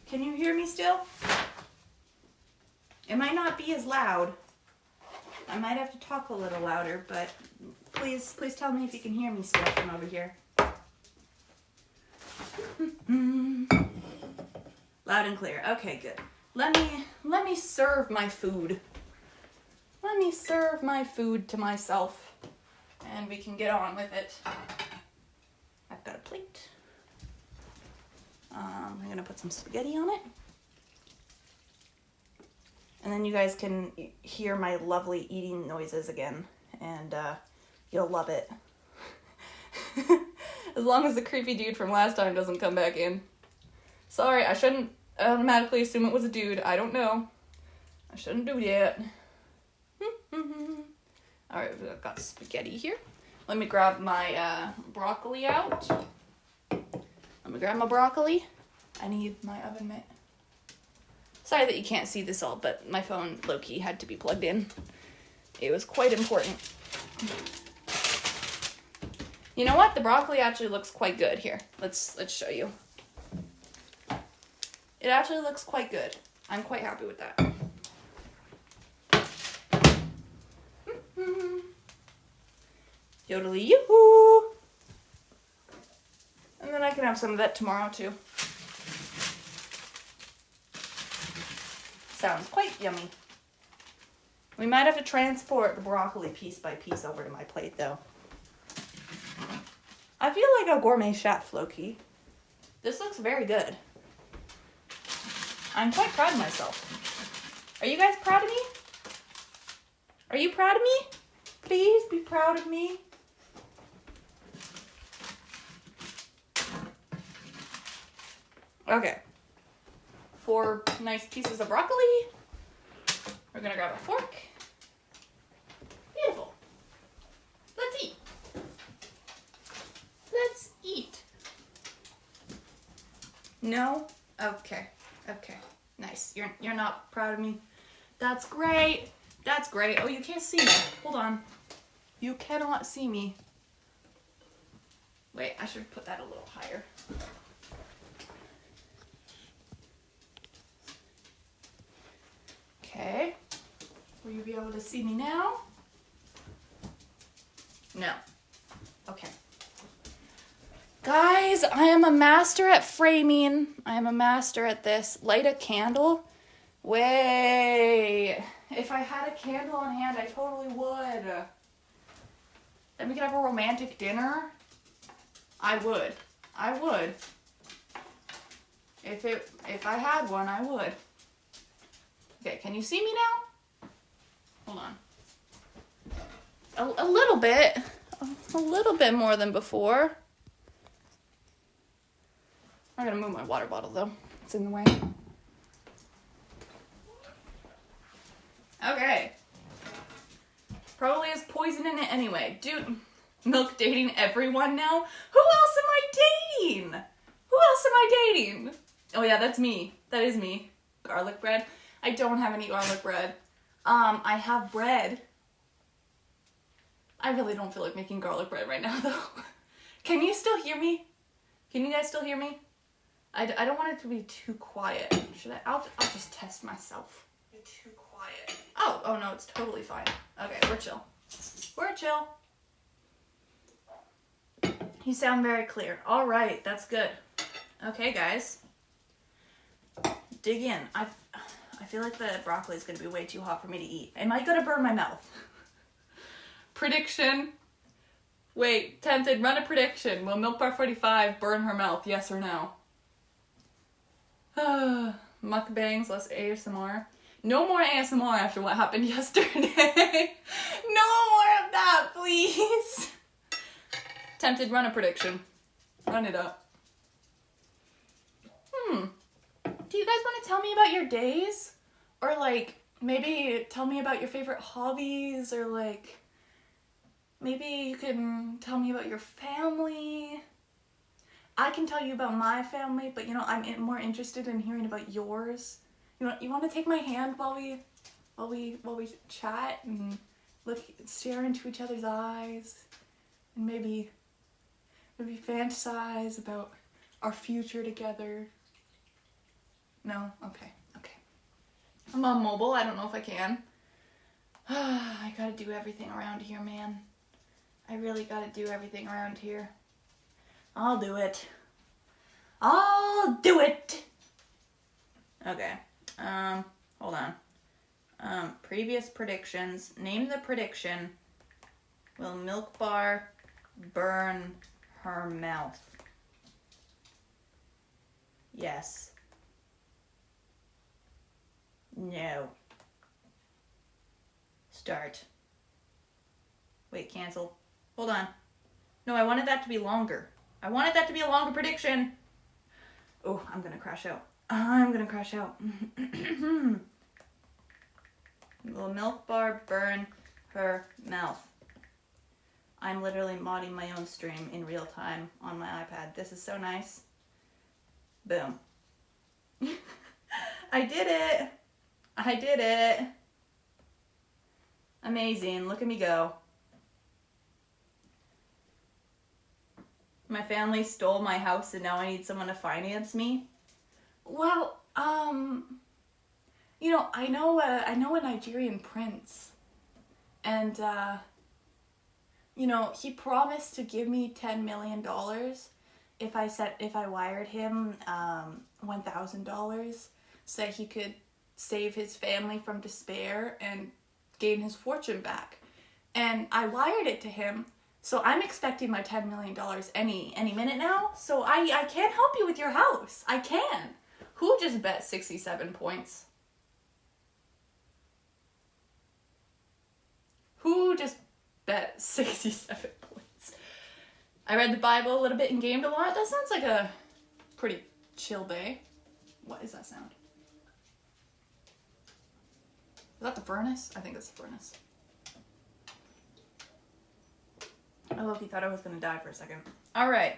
Can you hear me still? It might not be as loud. I might have to talk a little louder, but please tell me if you can hear me still from over here. Loud and clear. Okay, good. Let me serve my food. Let me serve my food to myself, and we can get on with it. I've got a plate. I'm gonna put some spaghetti on it. And then you guys can hear my lovely eating noises again, and you'll love it. As long as the creepy dude from last time doesn't come back in. Sorry, I shouldn't automatically assume it was a dude. I don't know. I shouldn't do that. Alright, I've got spaghetti here. Let me grab my broccoli out. Let me grab my broccoli. I need my oven mitt. Sorry that you can't see this all, but my phone low-key had to be plugged in. It was quite important. You know what? The broccoli actually looks quite good here. Let's show you. It actually looks quite good. I'm quite happy with that. Yodelly yoo-hoo! And then I can have some of that tomorrow too. Sounds quite yummy. We might have to transport the broccoli piece by piece over to my plate though. I feel like a gourmet chef, low-key. This looks very good. I'm quite proud of myself. Are you guys proud of me? Are you proud of me? Please be proud of me. Okay. 4 nice pieces of broccoli. We're gonna grab a fork. Beautiful. Let's eat. Let's eat. No? Okay. Okay. Nice. You're not proud of me. That's great. That's great. Oh, you can't see me. Hold on. You cannot see me. Wait, I should put that a little higher. Okay. Will you be able to see me now? No. Okay. Guys, I am a master at framing. I am a master at this. Light a candle Wait. If I had a candle on hand, I totally would. Then we could have a romantic dinner. I would. I would. If I had one, I would. Okay, can you see me now? Hold on. A little bit. A little bit more than before. I'm gonna move my water bottle though. It's in the way. Okay. Probably has poison in it anyway. Dude, Milk dating everyone now? Who else am I dating? Who else am I dating? Oh yeah, that's me. That is me. Garlic bread. I don't have any garlic bread. I have bread. I really don't feel like making garlic bread right now though. Can you still hear me? Can you guys still hear me? I don't want it to be too quiet. Should I? I'll just test myself. Too quiet. Oh no, it's totally fine. Okay, we're chill. We're chill. You sound very clear. All right, that's good. Okay, guys. Dig in. I feel like the broccoli is going to be way too hot for me to eat. Am I going to burn my mouth? Prediction. Wait, Tempted, run a prediction. Will Milk Bar 45 burn her mouth? Yes or no? Mukbangs, less ASMR. No more ASMR after what happened yesterday. No more of that, please. Tempted, run a prediction. Run it up. Do you guys want to tell me about your days? Or like, maybe tell me about your favorite hobbies, or like, maybe you can tell me about your family. I can tell you about my family, but you know, I'm more interested in hearing about yours. You want to take my hand while we chat and stare into each other's eyes, and maybe fantasize about our future together. No? Okay. I'm on mobile. I don't know if I can. I gotta do everything around here, man. I really gotta do everything around here. I'll do it. Okay. Hold on. Previous predictions. Name the prediction. Will Milk Bar burn her mouth? Yes. No. Start. Wait, cancel. Hold on. No, I wanted that to be longer. I wanted that to be a longer prediction. Oh, I'm gonna crash out. Will Milk Bar burn her mouth? I'm literally modding my own stream in real time on my iPad. This is so nice. Boom. I did it. Amazing. Look at me go. My family stole my house and now I need someone to finance me. Well, you know, I know a Nigerian prince, and you know, he promised to give me $10 million if I wired him $1,000 so that he could save his family from despair and gain his fortune back. And I wired it to him, so I'm expecting my $10 million any minute now. So I can't help you with your house. I can. Who just bet 67 points? Who just bet 67 points? I read the Bible a little bit and gamed a lot. That sounds like a pretty chill day. What is that sound? Is that the furnace? I think that's the furnace. I low-key thought I was going to die for a second. All right.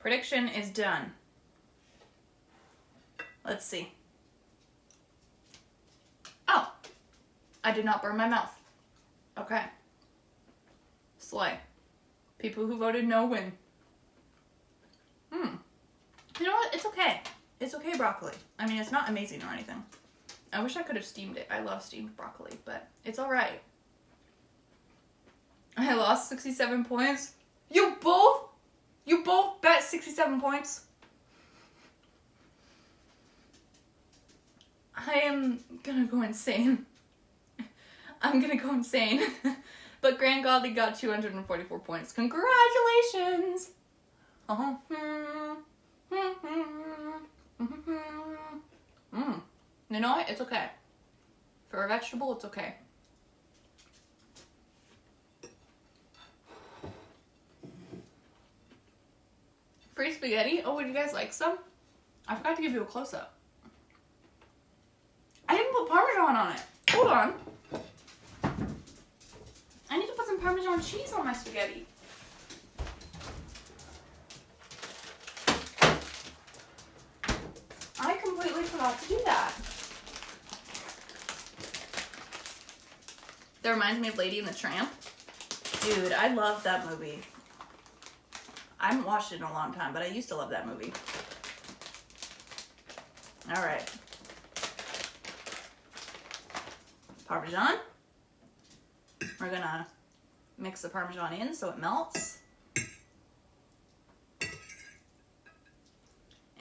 Prediction is done. Let's see. Oh. I did not burn my mouth. Okay. Slay. People who voted no win. You know what? It's okay. It's okay, broccoli. I mean, it's not amazing or anything. I wish I could have steamed it. I love steamed broccoli, but it's alright. I lost 67 points. You both bet 67 points? I am gonna go insane. I'm gonna go insane. But Grand Godly got 244 points. Congratulations! You know what? It's okay. For a vegetable, it's okay. Free spaghetti? Oh, would you guys like some? I forgot to give you a close-up. I didn't put Parmesan on it. Hold on. I need to put some Parmesan cheese on my spaghetti. I completely forgot to do that. That reminds me of Lady and the Tramp. Dude, I love that movie. I haven't watched it in a long time, but I used to love that movie. Alright. Parmesan. We're gonna mix the Parmesan in so it melts.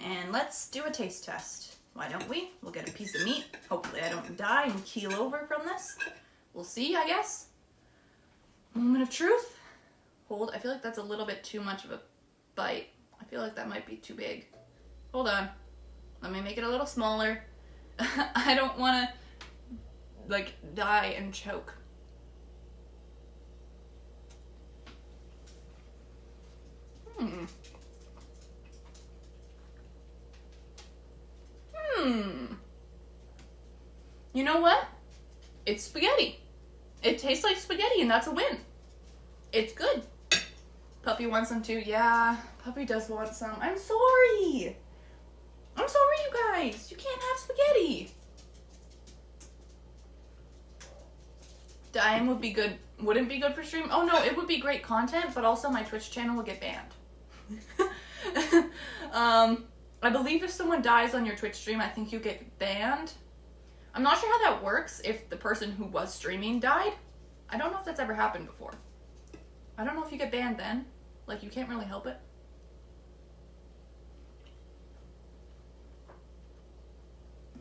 And let's do a taste test. Why don't we? We'll get a piece of meat. Hopefully I don't die and keel over from this. We'll see, I guess. Moment of truth. Hold. I feel like that's a little bit too much of a bite. I feel like that might be too big. Hold on. Let me make it a little smaller. I don't want to, like, die and choke. You know what? It's spaghetti. It tastes like spaghetti, and that's a win. It's good. Puppy wants some too. Yeah, Puppy does want some. I'm sorry. I'm sorry, you guys. You can't have spaghetti. Dying would be good. Wouldn't be good for stream. Oh no, it would be great content, but also my Twitch channel will get banned. I believe if someone dies on your Twitch stream, I think you get banned. I'm not sure how that works if the person who was streaming died. I don't know if that's ever happened before. I don't know if you get banned then. Like, you can't really help it.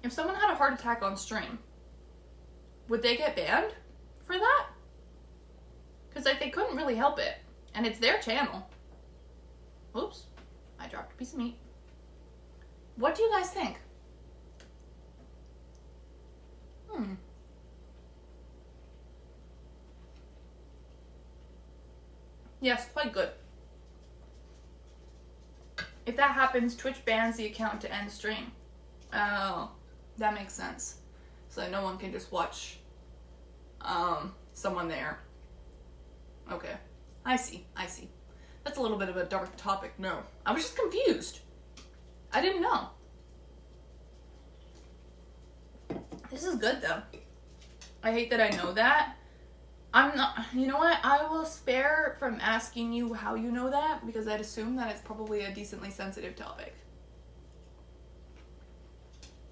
If someone had a heart attack on stream, would they get banned for that? Because, like, they couldn't really help it. And it's their channel. Oops. I dropped a piece of meat. What do you guys think? Yes, quite good. If that happens, Twitch bans the account to end stream. Oh, that makes sense. So that no one can just watch someone there. Okay. I see. That's a little bit of a dark topic. No. I was just confused. I didn't know. This is good though. I hate that I know that. I'm not, you know what? I will spare from asking you how you know that because I'd assume that it's probably a decently sensitive topic.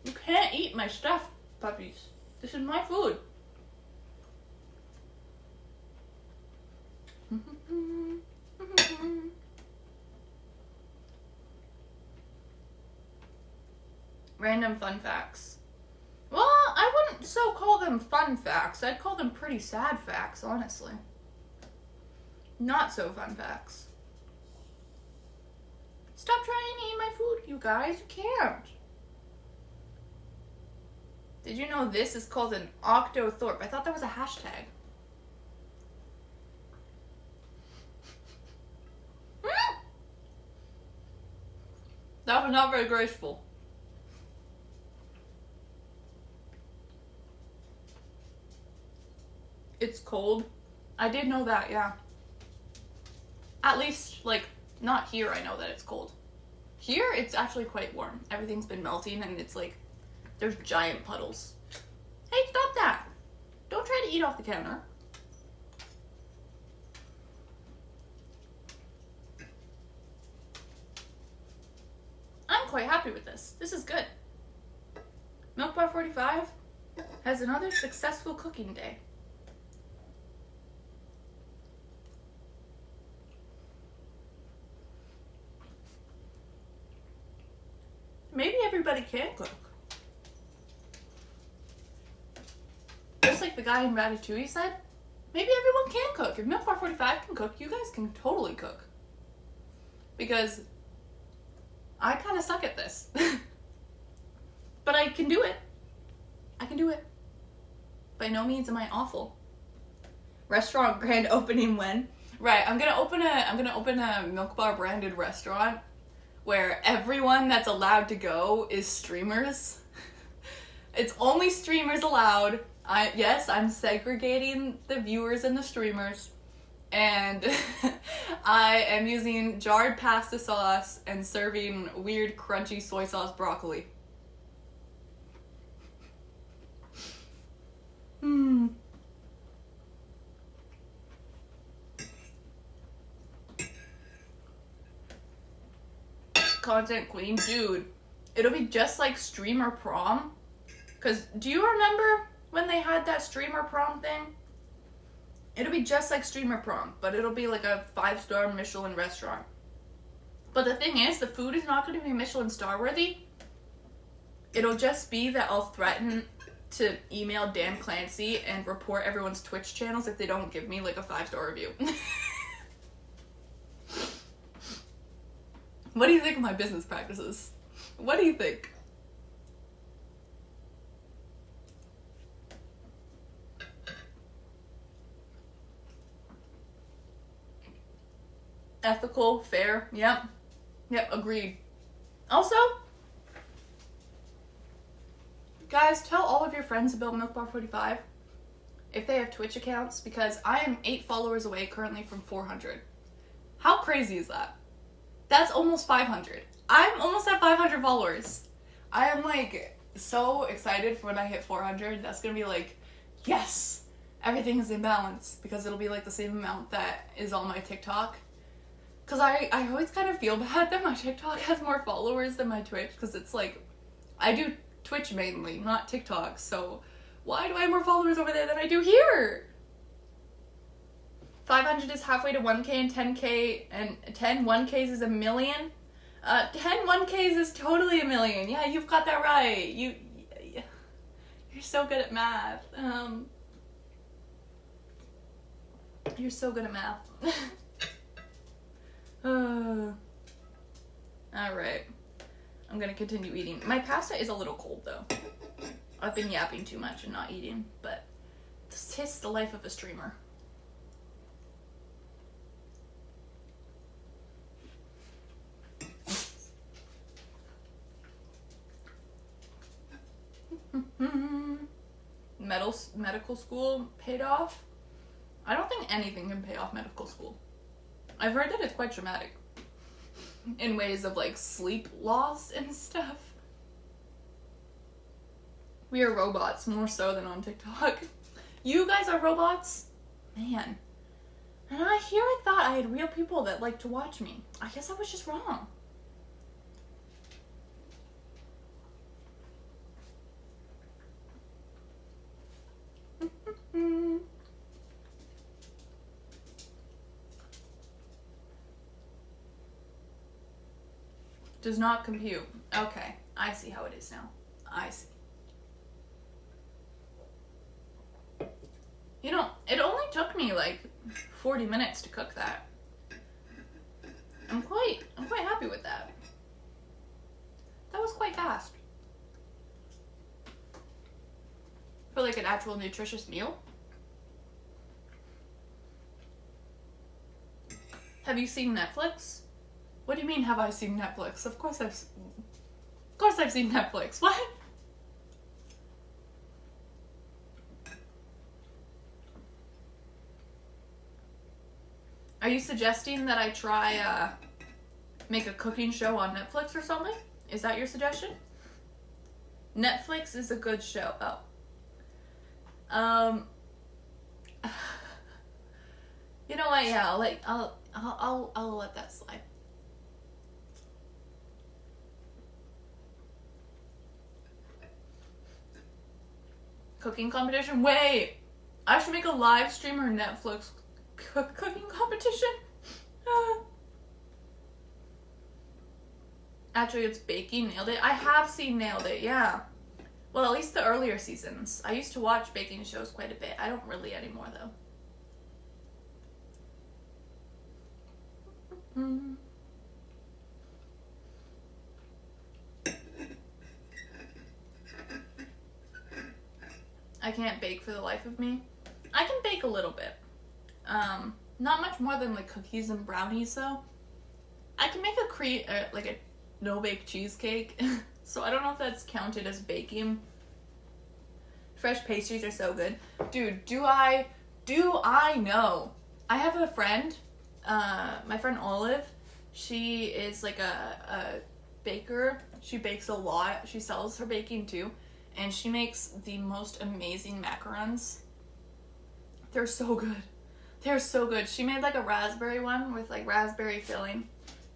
You can't eat my stuff, puppies. This is my food. Random fun facts. Well, I wouldn't so call them fun facts. I'd call them pretty sad facts, honestly. Not so fun facts. Stop trying to eat my food, you guys. You can't. Did you know this is called an octothorpe? I thought that was a hashtag. That was not very graceful. It's cold. I did know that, yeah. At least, like, not here I know that it's cold. Here, it's actually quite warm. Everything's been melting and it's like, there's giant puddles. Hey, stop that! Don't try to eat off the counter. I'm quite happy with this. This is good. Milkbar 45 has another successful cooking day. Maybe everybody can cook. like the guy in Ratatouille said, maybe everyone can cook. If Milk Bar 45 can cook, you guys can totally cook. Because I kind of suck at this. But I can do it. I can do it. By no means am I awful. Restaurant grand opening when? Right, I'm gonna open a Milk Bar branded restaurant where everyone that's allowed to go is streamers. It's only streamers allowed. Yes, I'm segregating the viewers and the streamers. And I am using jarred pasta sauce and serving weird crunchy soy sauce broccoli. Content queen, dude. It'll be just like streamer prom. Cause do you remember when they had that streamer prom thing? It'll be just like streamer prom, but it'll be like a 5-star Michelin restaurant. But the thing is, the food is not going to be Michelin star worthy. It'll just be that I'll threaten to email Dan Clancy and report everyone's Twitch channels if they don't give me like a 5-star review. What do you think of my business practices? What do you think? Ethical, fair, yep. Yep, agreed. Also, guys, tell all of your friends about Milk Bar 45 if they have Twitch accounts, because I am 8 followers away currently from 400. How crazy is that? That's almost 500. I'm almost at 500 followers. I am like so excited for when I hit 400. That's gonna be like, yes, everything is in balance, because it'll be like the same amount that is on my TikTok. Because I always kind of feel bad that my TikTok has more followers than my Twitch, because it's like, I do Twitch mainly, not TikTok, so why do I have more followers over there than I do here? 500 is halfway to 1K, and 10K, and 10 1Ks is a million? 10 1Ks is totally a million. Yeah, you've got that right. You're so good at math. You're so good at math. Alright. I'm gonna continue eating. My pasta is a little cold though. I've been yapping too much and not eating, but this is the life of a streamer. Medical school paid off? I don't think anything can pay off medical school. I've heard that it's quite traumatic in ways of like sleep loss and stuff. We are robots more so than on TikTok. You guys are robots? Man. And I thought I had real people that like to watch me. I guess I was just wrong. Does not compute. Okay, I see how it is now. I see. You know, it only took me like 40 minutes to cook that. I'm quite happy with that. That was quite fast. For like an actual nutritious meal. Have you seen Netflix? What do you mean, have I seen Netflix? Of course I've seen Netflix. What? Are you suggesting that I try, make a cooking show on Netflix or something? Is that your suggestion? Netflix is a good show. Oh. You know what? Yeah, I'll let that slide. Cooking competition? Wait! I should make a live stream or Netflix cooking competition? Actually, it's baking. Nailed it. I have seen Nailed It, yeah. Well, at least the earlier seasons. I used to watch baking shows quite a bit. I don't really anymore, though. I can't bake for the life of me. I can bake a little bit. Not much more than like cookies and brownies, though. I can make like a no-bake cheesecake. So I don't know if that's counted as baking. Fresh pastries are so good. Dude, do I know? I have a friend, my friend Olive. She is like a baker. She bakes a lot. She sells her baking too. And she makes the most amazing macarons. They're so good. They're so good. She made like a raspberry one with like raspberry filling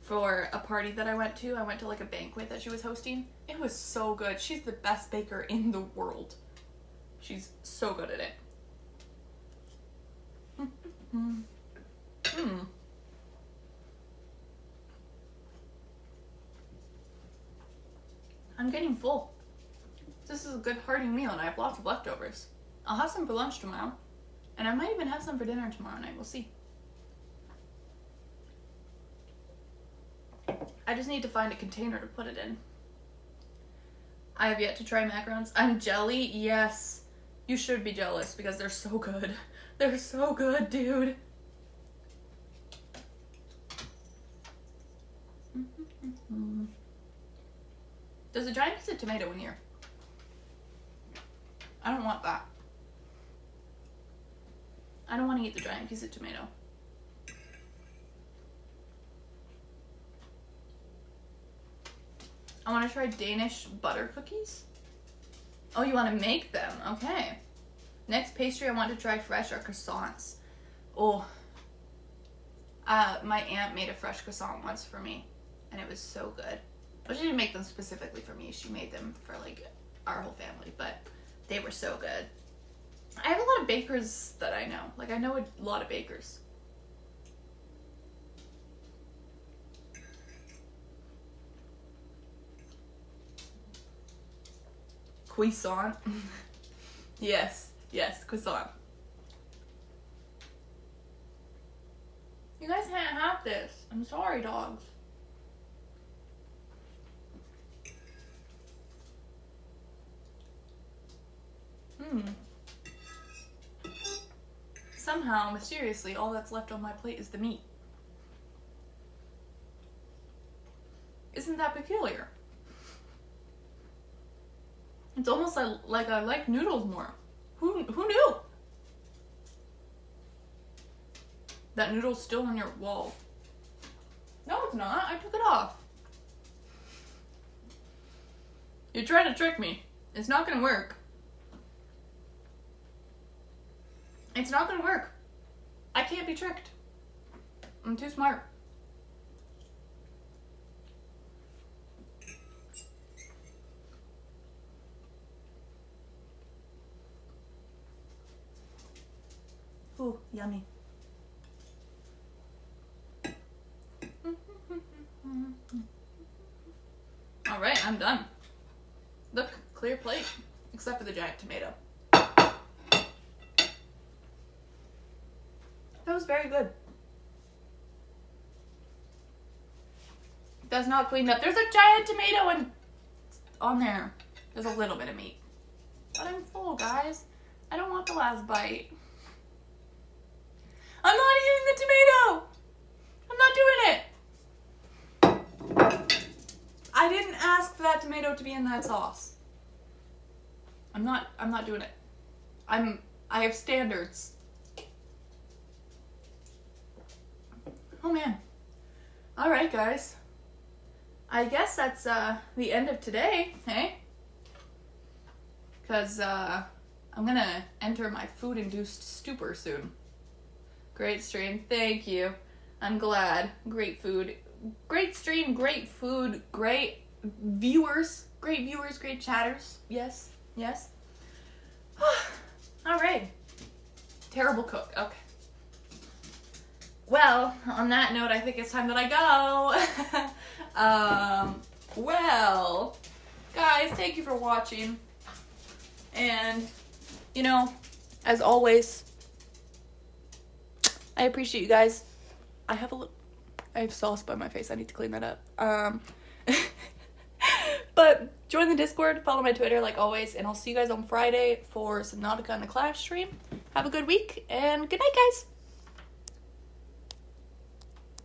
for a party that I went to. I went to like a banquet that she was hosting. It was so good. She's the best baker in the world. She's so good at it. I'm getting full. This is a good hearty meal and I have lots of leftovers. I'll have some for lunch tomorrow. And I might even have some for dinner tomorrow night. We'll see. I just need to find a container to put it in. I have yet to try macarons. I'm jelly? Yes. You should be jealous because they're so good. They're so good, dude. There's a giant piece of tomato in here. I don't want that. I don't want to eat the giant piece of tomato. I want to try Danish butter cookies. Oh, you want to make them? Okay. Next pastry I want to try fresh are croissants. Oh. My aunt made a fresh croissant once for me. And it was so good. Well, she didn't make them specifically for me. She made them for, like, our whole family. But they were so good. I have a lot of bakers that I know. Like, I know a lot of bakers. Croissant. Yes, croissant. You guys can't have this. I'm sorry, dogs. Somehow, mysteriously, all that's left on my plate is the meat. Isn't that peculiar? It's almost like I like noodles more. Who knew? That noodle's still on your wall. No, it's not. I took it off. You're trying to trick me. It's not gonna work. It's not gonna work. I can't be tricked. I'm too smart. Ooh, yummy. All right, I'm done. Look, clear plate, except for the giant tomato. That was very good. That's not cleaned up. There's a giant tomato on there. There's a little bit of meat. But I'm full, guys. I don't want the last bite. I'm not eating the tomato! I'm not doing it! I didn't ask for that tomato to be in that sauce. I'm not doing it. I have standards. Oh man. Alright, guys. I guess that's the end of today, hey? Because I'm gonna enter my food-induced stupor soon. Great stream, thank you. I'm glad. Great food. Great stream, great food, great viewers, great chatters. Yes, yes. Alright. Terrible cook, okay. Well, on that note, I think it's time that I go. Well, guys, thank you for watching. And, you know, as always, I appreciate you guys. I have sauce by my face. I need to clean that up. But join the Discord, follow my Twitter like always, and I'll see you guys on Friday for some Nautica and a Clash stream. Have a good week, and good night, guys!